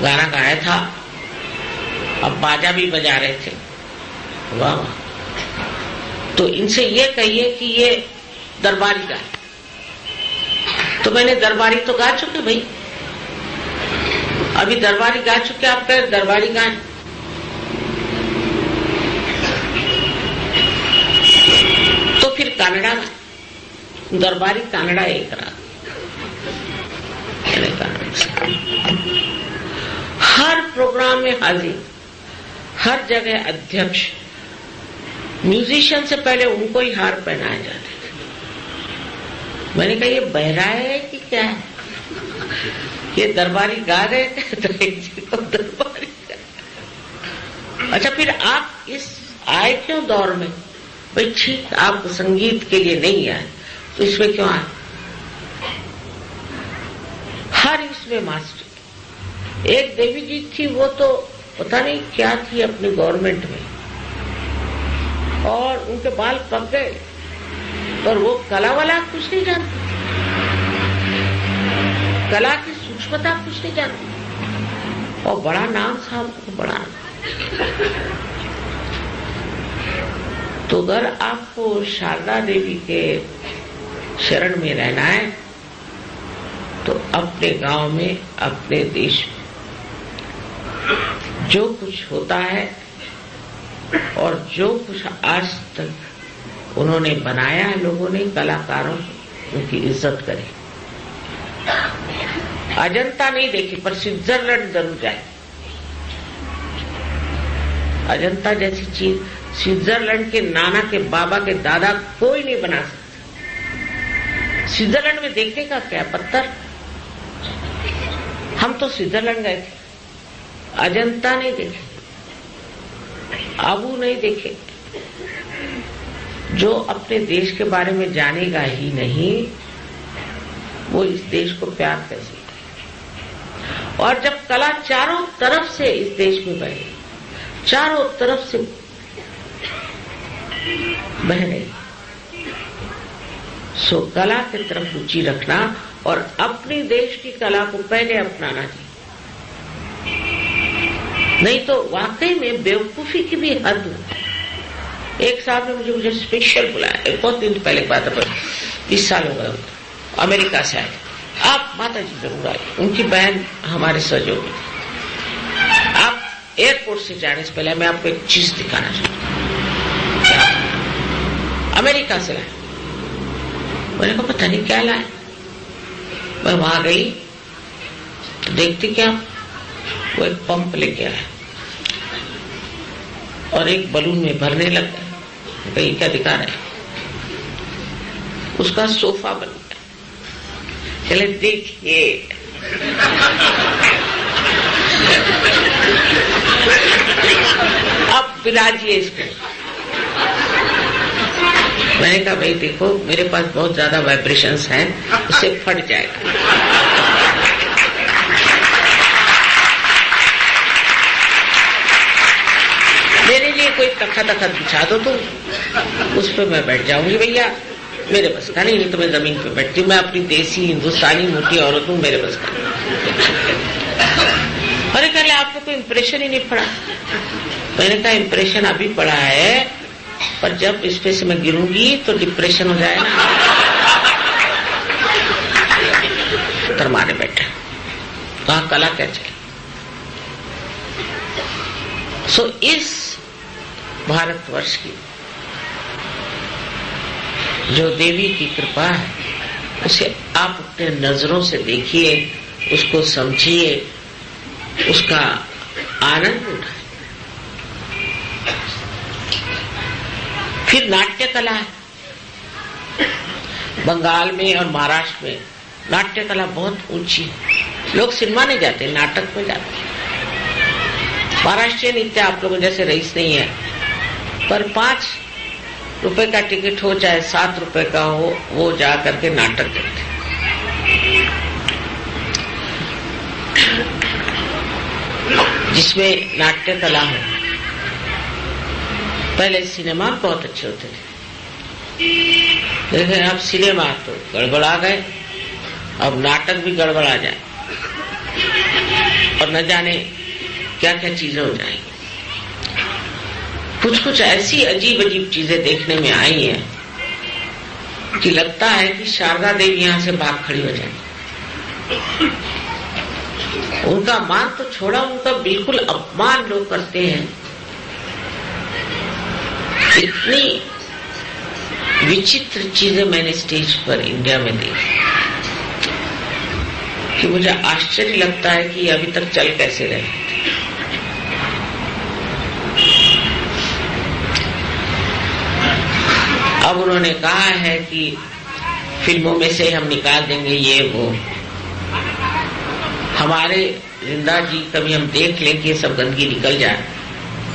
गाना गाया था, अब बाजा भी बजा रहे थे। वाह वाह। तो इनसे ये कहिए कि ये दरबारी गाए। तो मैंने दरबारी तो गा चुके भाई, अभी दरबारी गा चुके, आप कह दरबारी गाएं। तो फिर कन्नड़ा गाएं, दरबारी कन्नड़ा एक रात। हर प्रोग्राम में हाजिर, हर जगह अध्यक्ष, म्यूजिशियन से पहले उनको ही हार पहनाए जाते थे। मैंने कहा ये बहरा है कि क्या है? ये दरबारी गा रहे थे तो एक को दरबारी गा। अच्छा, फिर आप इस आए क्यों दौर में? भाई ठीक, आप संगीत के लिए नहीं आए तो इसमें क्यों आए? हर इसमें मास्टर। एक देवी जी थी, वो तो पता नहीं क्या थी अपनी गवर्नमेंट में, और उनके बाल पक गए, पर वो कला वाला कुछ नहीं जानती, कला की सूक्ष्मता कुछ नहीं जानती, और बड़ा नाम साहब को बड़ा। तो अगर आपको शारदा देवी के शरण में रहना है तो अपने गांव में, अपने देश में जो कुछ होता है और जो कुछ आज तक उन्होंने बनाया है लोगों ने, कलाकारों, उनकी इज्जत करें। अजंता नहीं देखी पर स्विट्जरलैंड जरूर जाए। अजंता जैसी चीज स्विट्जरलैंड के नाना के बाबा के दादा कोई नहीं बना सकता। स्विट्जरलैंड में देखने का क्या पत्थर। हम तो स्विट्जरलैंड गए थे, अजंता नहीं देखे, आबू नहीं देखे। जो अपने देश के बारे में जानेगा ही नहीं, वो इस देश को प्यार कैसे करे? और जब कला चारों तरफ से इस देश में बहे, चारों तरफ से बह रही, सो कला की तरफ रुचि रखना और अपने देश की कला को पहले अपनाना चाहिए। नहीं तो वाकई में बेवकूफी की भी हद है। एक साहब ने मुझे स्पेशल बुलाया, बहुत दिन पहले बात है, 20 साल हो गए, अमेरिका से आए। आप माता जी जरूर आए, उनकी बहन हमारे सहयोगी थी। आप एयरपोर्ट से जाने से पहले मैं आपको एक चीज दिखाना चाहता हूं। अमेरिका से लाए, मैंने कहा पता नहीं क्या लाए। मैं वहां गई तो देखती क्या, वो एक पंप लेके आया और एक बलून में भरने लग गया। कहीं क्या दिखा रहे, उसका सोफा बन गया। चले देखिए, अब पिलाजिए इसको। मैंने कहा भाई देखो, मेरे पास बहुत ज्यादा वाइब्रेशंस हैं, उससे फट जाएगा। मेरे लिए कोई तखत बिछा दो तो उस पर मैं बैठ जाऊंगी भैया, मेरे बस का नहीं तो मैं जमीन पे बैठती हूँ, मैं अपनी देसी हिंदुस्तानी मोटी औरत हूँ, मेरे बस का नहीं। अरे कल आपको कोई इंप्रेशन ही नहीं पड़ा। मैंने कहा इंप्रेशन अभी पड़ा है, पर जब इस पे से मैं गिरूंगी तो डिप्रेशन हो जाएगा। तरमाने बैठे वहां कला क्या चले। सो इस भारतवर्ष की जो देवी की कृपा है उसे आप अपने नजरों से देखिए, उसको समझिए, उसका आनंद उठाए। फिर नाट्य कला है। बंगाल में और महाराष्ट्र में नाट्य कला बहुत ऊंची है। लोग सिनेमा नहीं जाते, नाटक में जाते। महाराष्ट्रीय नृत्य आप लोगों जैसे रईस नहीं है, पर 5 रुपए का टिकट हो चाहे 7 रुपए का हो, वो जा करके नाटक देखते। जिसमें नाट्य कला हो। पहले सिनेमा बहुत अच्छे होते थे, लेकिन अब सिनेमा तो गड़बड़ा गए, अब नाटक भी गड़बड़ा जाए और न जाने क्या क्या चीजें हो जाएंगी। कुछ कुछ ऐसी अजीब अजीब चीजें देखने में आई हैं कि लगता है कि शारदा देवी यहां से भाग खड़ी हो जाएगी। उनका मान तो छोड़ा, उनका बिल्कुल अपमान लोग करते हैं। इतनी विचित्र चीजें मैंने स्टेज पर इंडिया में देखी कि मुझे आश्चर्य लगता है कि अभी तक चल कैसे रहे। अब उन्होंने कहा है कि फिल्मों में से हम निकाल देंगे ये वो। हमारे जिंदा जी कभी हम देख लें कि ये सब गंदगी निकल जाए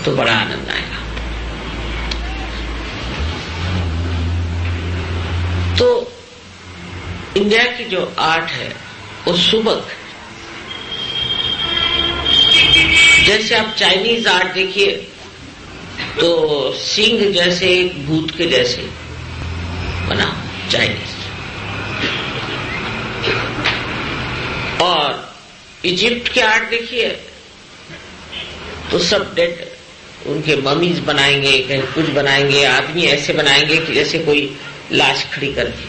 तो बड़ा आनंद आएगा। तो इंडिया की जो आर्ट है वो सुबक, जैसे आप चाइनीज आर्ट देखिए तो सिंह जैसे भूत के जैसे बना चाइनीज, और इजिप्ट के आर्ट देखिए तो सब डेड, उनके ममीज बनाएंगे, कहीं कुछ बनाएंगे, आदमी ऐसे बनाएंगे कि जैसे कोई लाश खड़ी कर दी।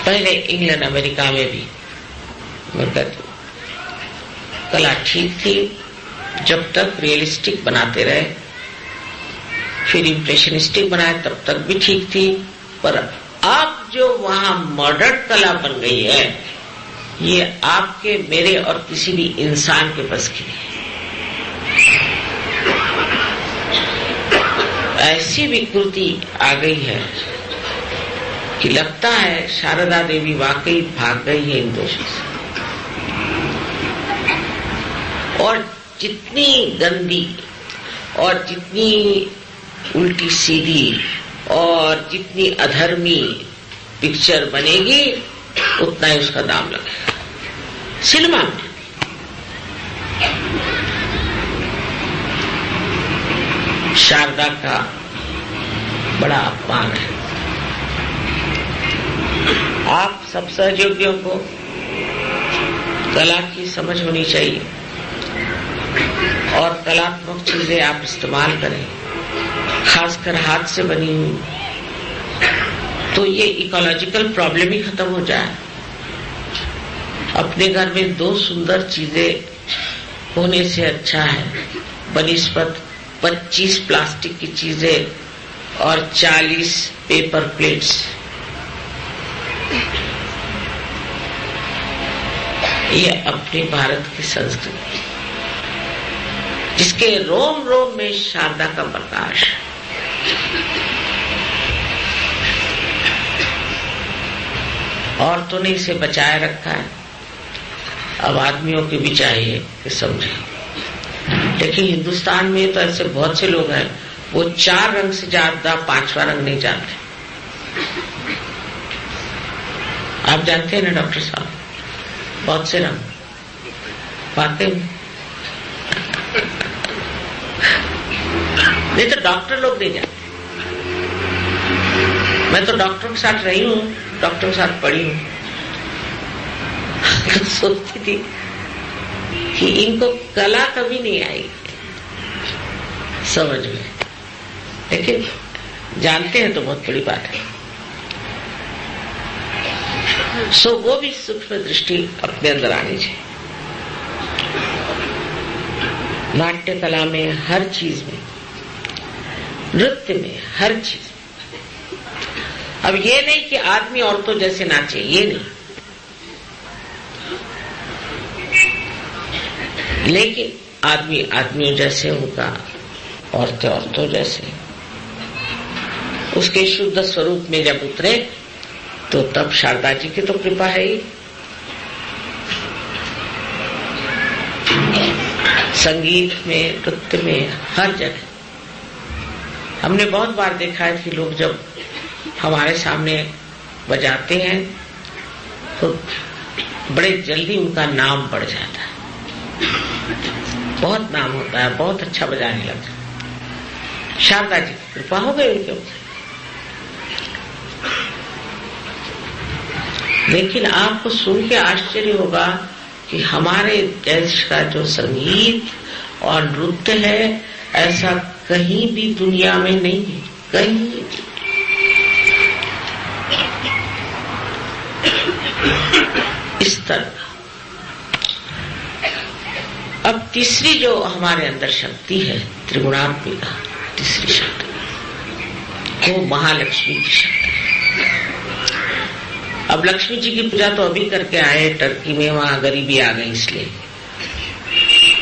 पहले इंग्लैंड अमेरिका में भी कला ठीक थी जब तक रियलिस्टिक बनाते रहे, फिर इम्प्रेशनिस्टिक बनाए तब तक भी ठीक थी। पर अब जो वहां मॉडर्न कला बन गई है, ये आपके मेरे और किसी भी इंसान के बस की नहीं। ऐसी विकृति आ गई है कि लगता है शारदा देवी वाकई भाग गई है इन दोषों से। और जितनी गंदी और जितनी उल्टी सीधी और जितनी अधर्मी पिक्चर बनेगी उतना ही उसका दाम लगेगा। सिनेमा में शारदा का बड़ा अपमान है। आप सब सहयोगियों को कला की समझ होनी चाहिए और कलात्मक चीजें आप इस्तेमाल करें, खासकर हाथ से बनी हुई, तो ये इकोलॉजिकल प्रॉब्लम ही खत्म हो जाए। अपने घर में 2 सुंदर चीजें होने से अच्छा है बनिस्बत 25 प्लास्टिक की चीजें और 40 पेपर प्लेट्स। ये अपने भारत की संस्कृति जिसके रोम रोम में शारदा का प्रकाश, औरतों ने इसे बचाए रखा है। अब आदमियों को भी चाहिए कि समझे। लेकिन हिंदुस्तान में तो ऐसे बहुत से लोग हैं, वो 4 रंग से ज्यादा 5वां रंग नहीं जानते। आप जानते हैं ना डॉक्टर साहब, बहुत से रंग पाते हैं। नहीं तो डॉक्टर लोग नहीं जाते। मैं तो डॉक्टर के साथ रही हूँ, डॉक्टर के साथ पढ़ी हूँ। तो सोचती थी कि इनको कला कभी नहीं आएगी समझ में, लेकिन जानते हैं तो बहुत बड़ी बात है। सो वो भी सूक्ष्म दृष्टि अपने अंदर आनी चाहिए। नाट्य कला में, हर चीज में, नृत्य में, हर चीज में। अब ये नहीं कि आदमी औरतों जैसे नाचे, ये नहीं, लेकिन आदमी आदमियों जैसे, उनका औरतें औरतों जैसे, उसके शुद्ध स्वरूप में जब उतरे तो तब शारदा जी की तो कृपा है ही। संगीत में, नृत्य में, हर जगह हमने बहुत बार देखा है कि लोग जब हमारे सामने बजाते हैं तो बड़े जल्दी उनका नाम बढ़ जाता है, बहुत नाम होता है, बहुत अच्छा बजाने लगता है। शारदा जी की कृपा हो गई उनके ऊपर। लेकिन आपको सुन के आश्चर्य होगा कि हमारे देश का जो संगीत और नृत्य है, ऐसा कहीं भी दुनिया में नहीं है, कहीं भी। इस तरह। अब तीसरी जो हमारे अंदर शक्ति है, त्रिगुणात्मिका तीसरी शक्ति, वो महालक्ष्मी की शक्ति है। अब लक्ष्मी जी की पूजा तो अभी करके आए टर्की में, वहां गरीबी आ गई इसलिए,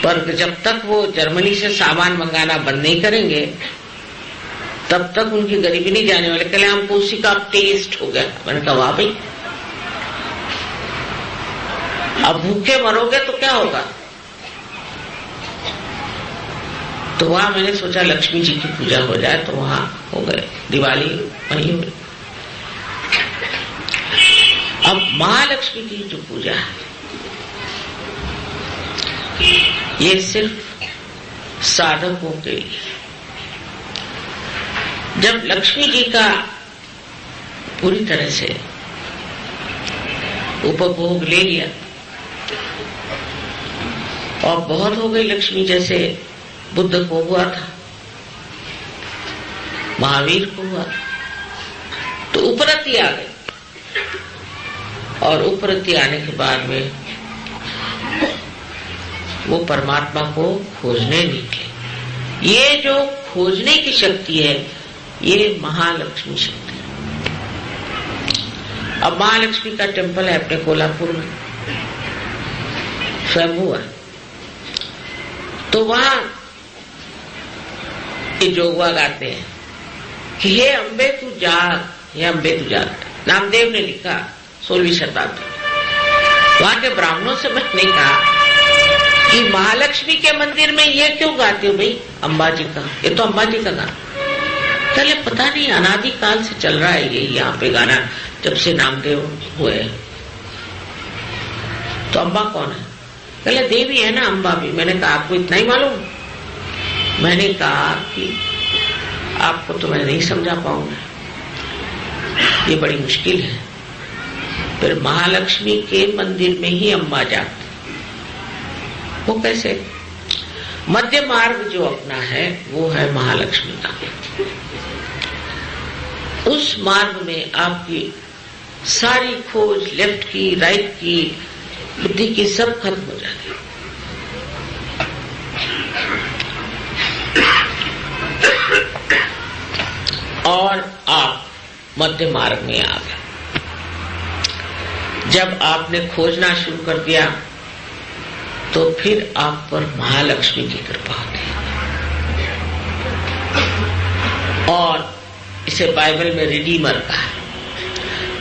पर जब तक वो जर्मनी से सामान मंगाना बंद नहीं करेंगे तब तक उनकी गरीबी नहीं जाने वाली। कल हमको उसी का टेस्ट हो गया। मैंने कहा वाह भाई, अब भूखे मरोगे तो क्या होगा। तो वहां मैंने सोचा लक्ष्मी जी की पूजा हो जाए, तो वहां हो गए, दिवाली वहीं हुई। अब महालक्ष्मी की जो पूजा है, ये सिर्फ साधकों के लिए। जब लक्ष्मी जी का पूरी तरह से उपभोग ले लिया और बहुत हो गई लक्ष्मी, जैसे बुद्ध को हुआ था, महावीर को हुआ, तो उपरति आ गई। और उपरति आने के बाद में वो परमात्मा को खोजने निकले। ये जो खोजने की शक्ति है, ये महालक्ष्मी शक्ति है। अब महालक्ष्मी का टेम्पल है अपने कोल्हापुर में, स्वयंभू है। तो वहां ये जोगवा गाते हैं कि हे अम्बे तू जाग, हे अम्बे तू जाग। नामदेव ने लिखा 16वीं शताब्दी। वहां के ब्राह्मणों से मैंने कहा कि महालक्ष्मी के मंदिर में ये क्यों गाते हो भाई, अम्बा जी का, ये तो अम्बा जी का गाना। चले पता नहीं, अनादि काल से चल रहा है ये यहाँ पे गाना, जब से नामदेव हुए। तो अम्बा कौन है? कहले देवी है ना अम्बा भी। मैंने कहा आपको इतना ही मालूम? मैंने कहा कि आपको तो मैं नहीं समझा पाऊंगा, ये बड़ी मुश्किल है। फिर महालक्ष्मी के मंदिर में ही अम्बा जाती, वो कैसे? मध्य मार्ग जो अपना है वो है महालक्ष्मी का। उस मार्ग में आपकी सारी खोज लेफ्ट की, राइट की, बुद्धि की सब खत्म हो जाती है। और आप मध्य मार्ग में आ गए। जब आपने खोजना शुरू कर दिया तो फिर आप पर महालक्ष्मी की कृपा होती है। और इसे बाइबल में रिडीमर कहा है।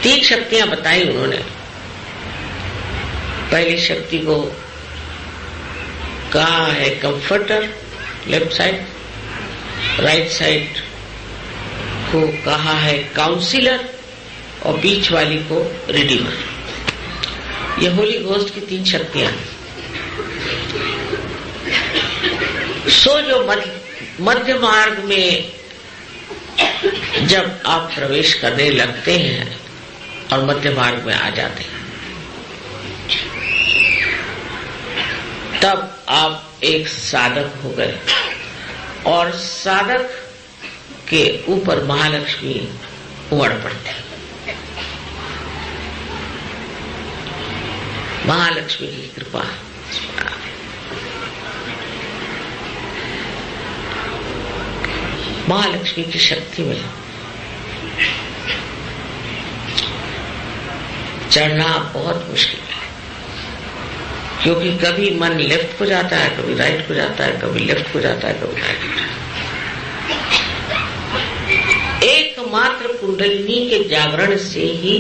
3 शक्तियां बताई उन्होंने। पहली शक्ति को कहा है comforter, left side. Right side को कहा है काउंसिलर, और बीच वाली को रिडीमर। ये होली घोस्ट की 3 शक्तियां। सो जो मध्य मार्ग में जब आप प्रवेश करने लगते हैं और मध्य मार्ग में आ जाते हैं, तब आप एक साधक हो गए और साधक के ऊपर महालक्ष्मी उमड़ पड़ते हैं। महालक्ष्मी की कृपा, महालक्ष्मी की शक्ति में चढ़ना बहुत मुश्किल है, क्योंकि कभी मन लेफ्ट को जाता है, कभी राइट को जाता है, कभी लेफ्ट को जाता है, कभी राइट को जाता है। एकमात्र कुंडलिनी के जागरण से ही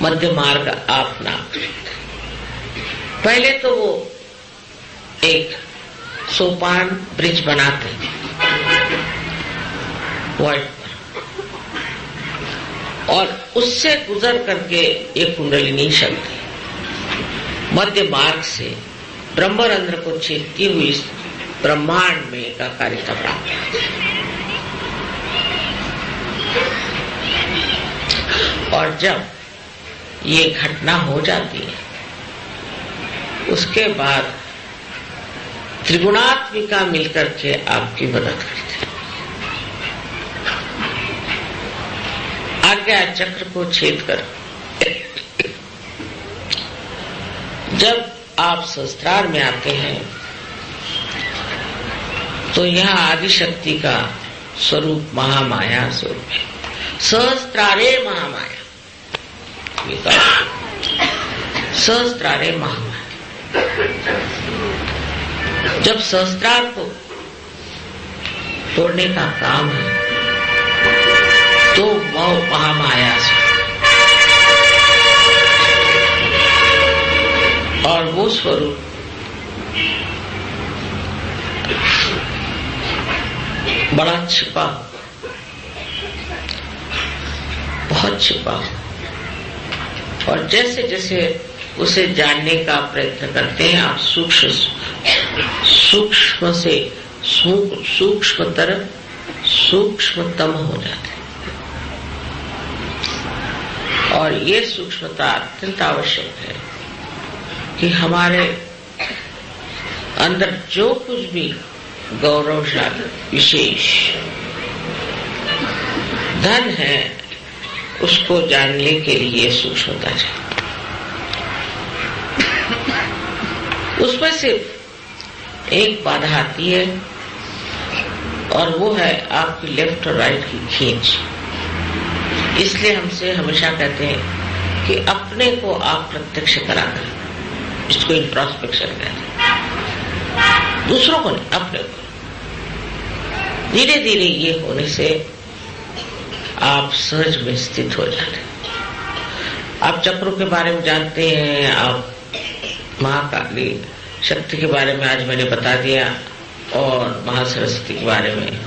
मध्य मार्ग आप नाप सकते हैं। पहले तो वो एक सोपान ब्रिज बनाते हैं वर्ल्ड पर, और उससे गुजर करके एक कुंडलिनी शक्ति मध्य मार्ग से ब्रह्मरंध्र को छेदती हुई ब्रह्मांड में एकाकारिता प्राप्त है। और जब ये घटना हो जाती है, उसके बाद त्रिगुणात्मिका मिलकर के आपकी मदद करती है। आज्ञा चक्र को छेद कर जब आप सहस्त्रार में आते हैं, तो यहाँ आदिशक्ति का स्वरूप महामाया स्वरूप है। सहस्त्रारे महामाया, सहस्त्रारे महामाया। जब सहस्त्रार को तोड़ने का काम है, तो वह महामाया से, और वो स्वरूप बड़ा छिपा, बहुत छिपा, और जैसे जैसे उसे जानने का प्रयत्न करते हैं, आप सूक्ष्म से सूक्ष्मतर सूक्ष्मतम हो जाते हैं। और ये सूक्ष्मता अत्यंत आवश्यक है कि हमारे अंदर जो कुछ भी गौरवशाली विशेष धन है, उसको जानने के लिए सूक्ष्मता चाहिए। उसमें सिर्फ एक बाधा आती है, और वो है आपकी लेफ्ट और राइट की खींच। इसलिए हमसे हमेशा कहते हैं कि अपने को आप प्रत्यक्ष करा करें, इसको इंट्रोस्पेक्शन कहते हैं। दूसरों को नहीं, अपने को। धीरे धीरे ये होने से आप सहज में स्थित हो जाते हैं। आप चक्रों के बारे में जानते हैं, आप महाकाली शक्ति के बारे में आज मैंने बता दिया, और महासरस्वती के बारे में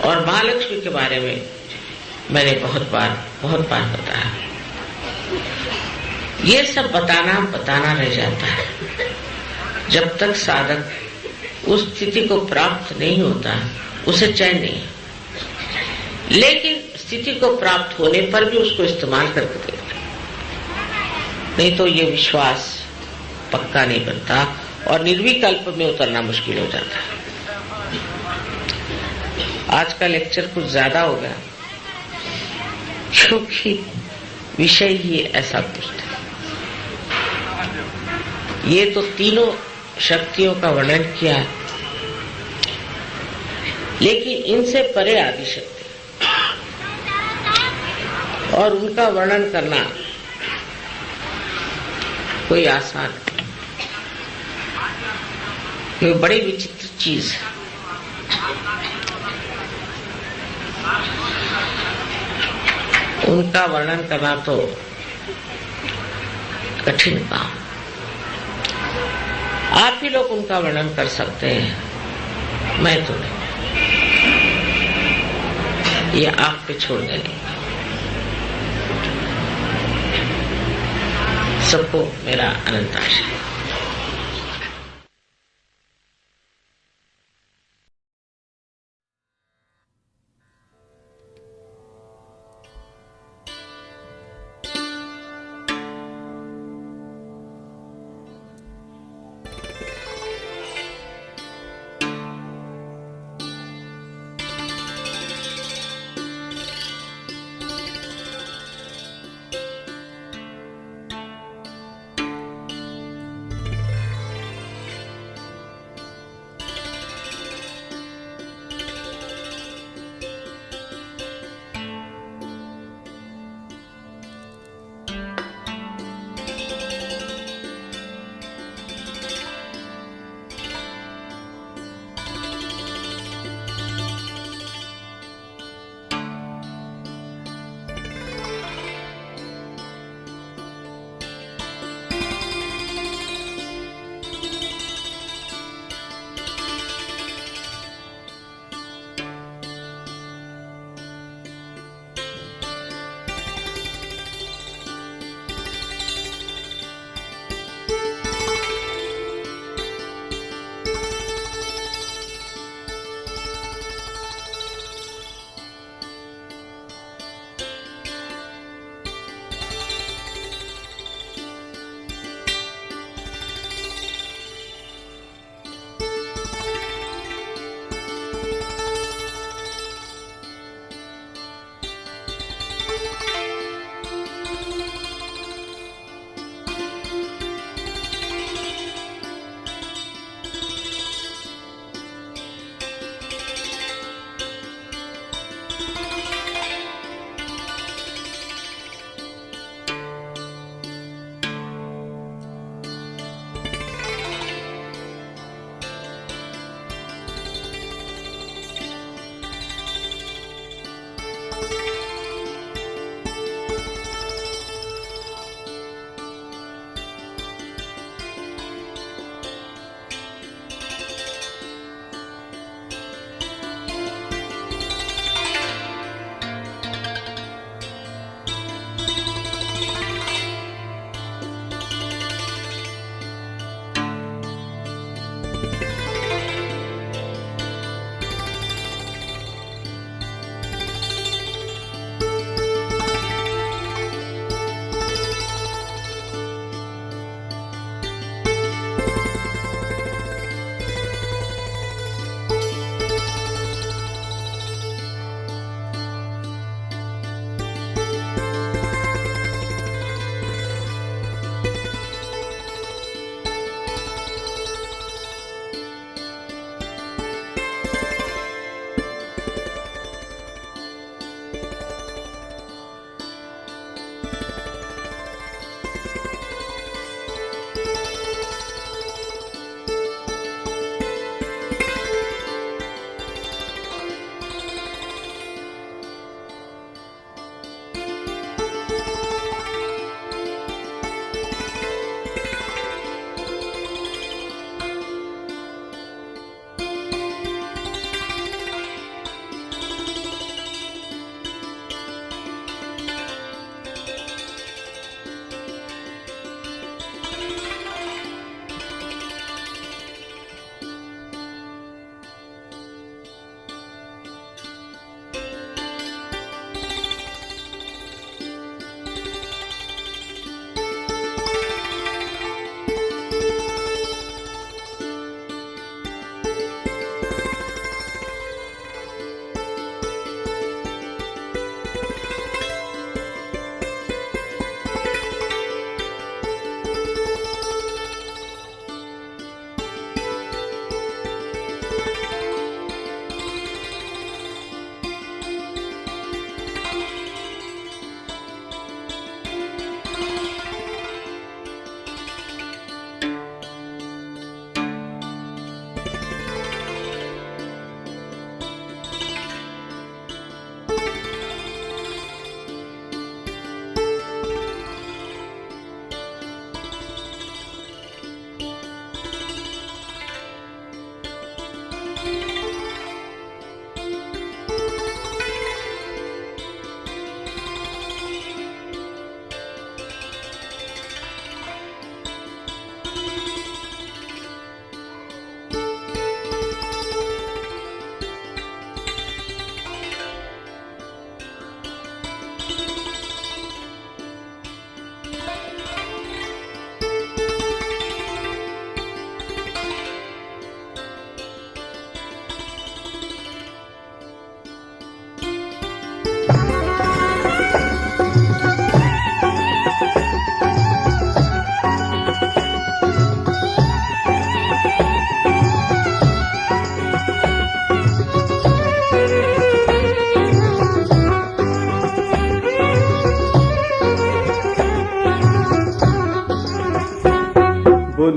और महालक्ष्मी के बारे में मैंने बहुत बार बताया। ये सब बताना रह जाता है। जब तक साधक उस स्थिति को प्राप्त नहीं होता, उसे चैन नहीं है। लेकिन स्थिति को प्राप्त होने पर भी उसको इस्तेमाल करके देखते, नहीं तो ये विश्वास पक्का नहीं बनता और निर्विकल्प में उतरना मुश्किल हो जाता है। आज का लेक्चर कुछ ज्यादा हो गया, क्योंकि विषय ही ऐसा कुछ था। ये तो तीनों शक्तियों का वर्णन किया है, लेकिन इनसे परे आदि शक्ति, और उनका वर्णन करना कोई आसान नहीं। ये बड़ी विचित्र चीज है। उनका वर्णन करना तो कठिन काम। आप ही लोग उनका वर्णन कर सकते हैं, मैं तो नहीं। ये आप पे छोड़ देंगे। सबको मेरा अनंत आशीर्वाद।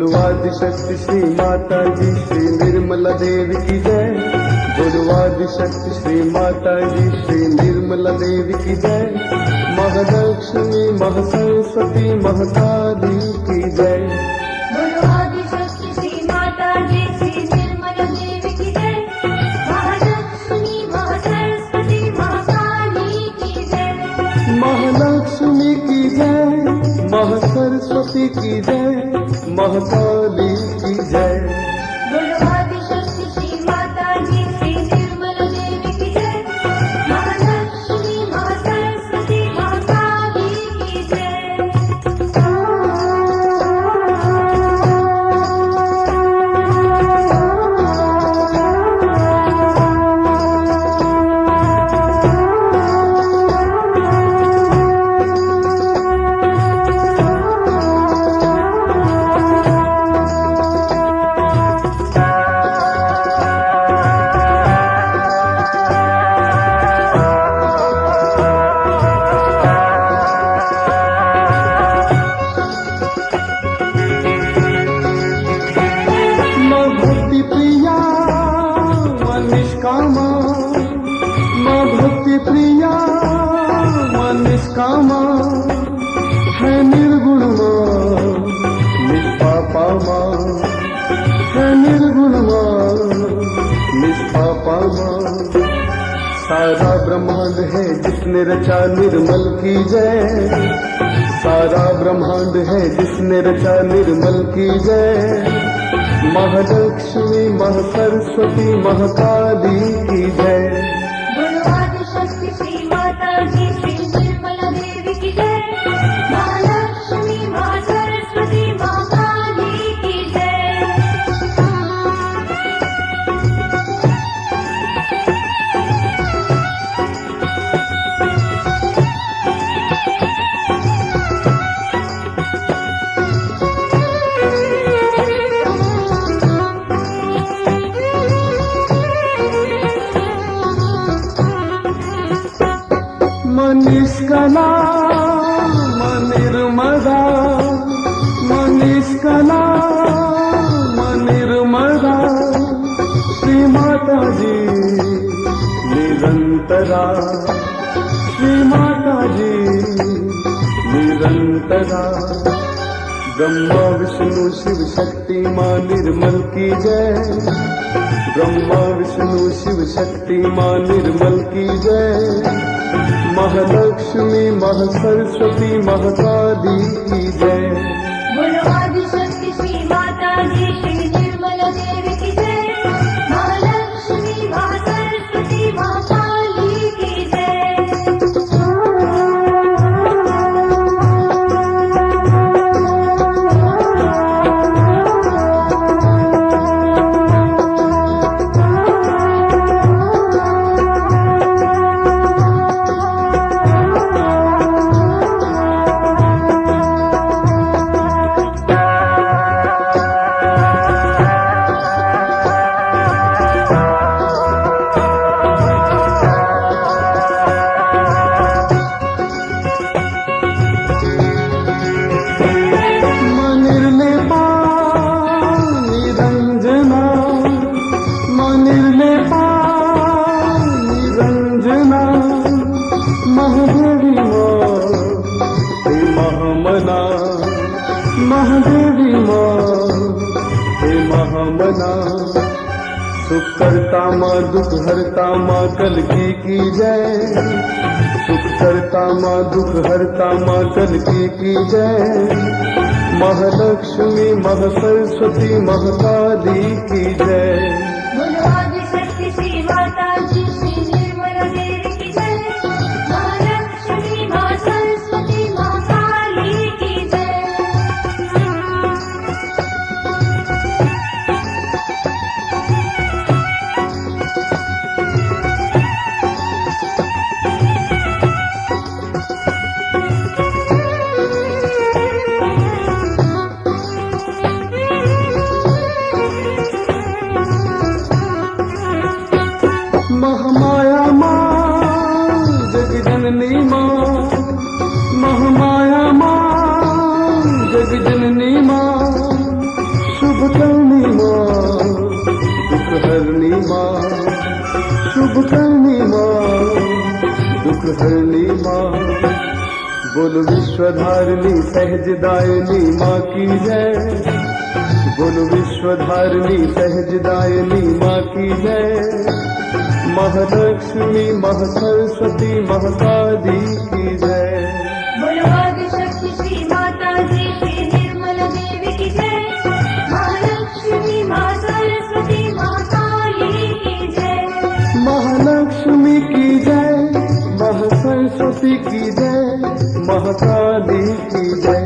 गुरुवादि शक्ति श्री माता जी श्री निर्मला देवी की जय। गुरुवादि शक्ति श्री माता जी श्री निर्मला देवी की जय। महालक्ष्मी महासरस्वती महाकाली की जय। गुरुवादि शक्ति श्री माता जी श्री निर्मला देवी की जय। महालक्ष्मी महासरस्वती महाकाली की जय। महालक्ष्मी की जय, महासरस्वती की जय, महाकाली की जय। गुरुवादि शक्ति श्री माता जी श्री निर्मला देवी की जय। महालक्ष्मी महासरस्वती महाकाली की जय। निष्कामा है निर्गुण मां निष्पापा मां है निर्गुण मां निष्पापा मां। सारा ब्रह्मांड है जिसने रचा निर्मल की जय। सारा ब्रह्मांड है जिसने रचा निर्मल की जय। महालक्ष्मी महासरस्वती महाकाली की जय। गुरुवादि शक्ति श्री माता जी श्री निर्मला देवी की जय। महालक्ष्मी महासरस्वती महाकाली की जय। मनीष्कला मनिर्मदा मनीष्कला मनिर्मदा श्री माता जी निरंतरा। श्री माता जी निरंतरा। ब्रह्मा विष्णु शिव शक्ति मां निर्मल की जय। ब्रह्मा विष्णु शिव शक्ति मां निर्मल की जय। महालक्ष्मी महासरस्वती महाकाली की जय। गुरुवादि शक्ति श्री माता जी श्री निर्मला देवी की जय। महालक्ष्मी महासरस्वती महाकाली की जय। महादेवी मां हे महामना। सुख करता मां दुख हरता मां कलकी की जय। सुख करता मां दुख हरता मां कलकी की जय। महालक्ष्मी महासरस्वती महाकाली की जय। गुरुवादि शक्ति श्री माता जी श्री निर्मला देवी की जय। महालक्ष्मी महासरस्वती महाकाली की जय। महामाया मां जग जननी मां। महामाया मां जग जननी मां। करनी माँ, दुख हरनी माँ, शुभ करनी माँ, दुख हरनी माँ। बोलो विश्वधारिणी सहजदायिनी माँ की जय, बोलो विश्वधारिणी सहजदायिनी माँ की जय। महालक्ष्मी महासरस्वती महाकाली की जय। बोलो आदिशक्ति श्री माता जी श्री निर्मला देवी की जय। महालक्ष्मी माँ सरस्वती महाकाली की जय। महालक्ष्मी की जय, महासरस्वती की जय, महाकाली की जय।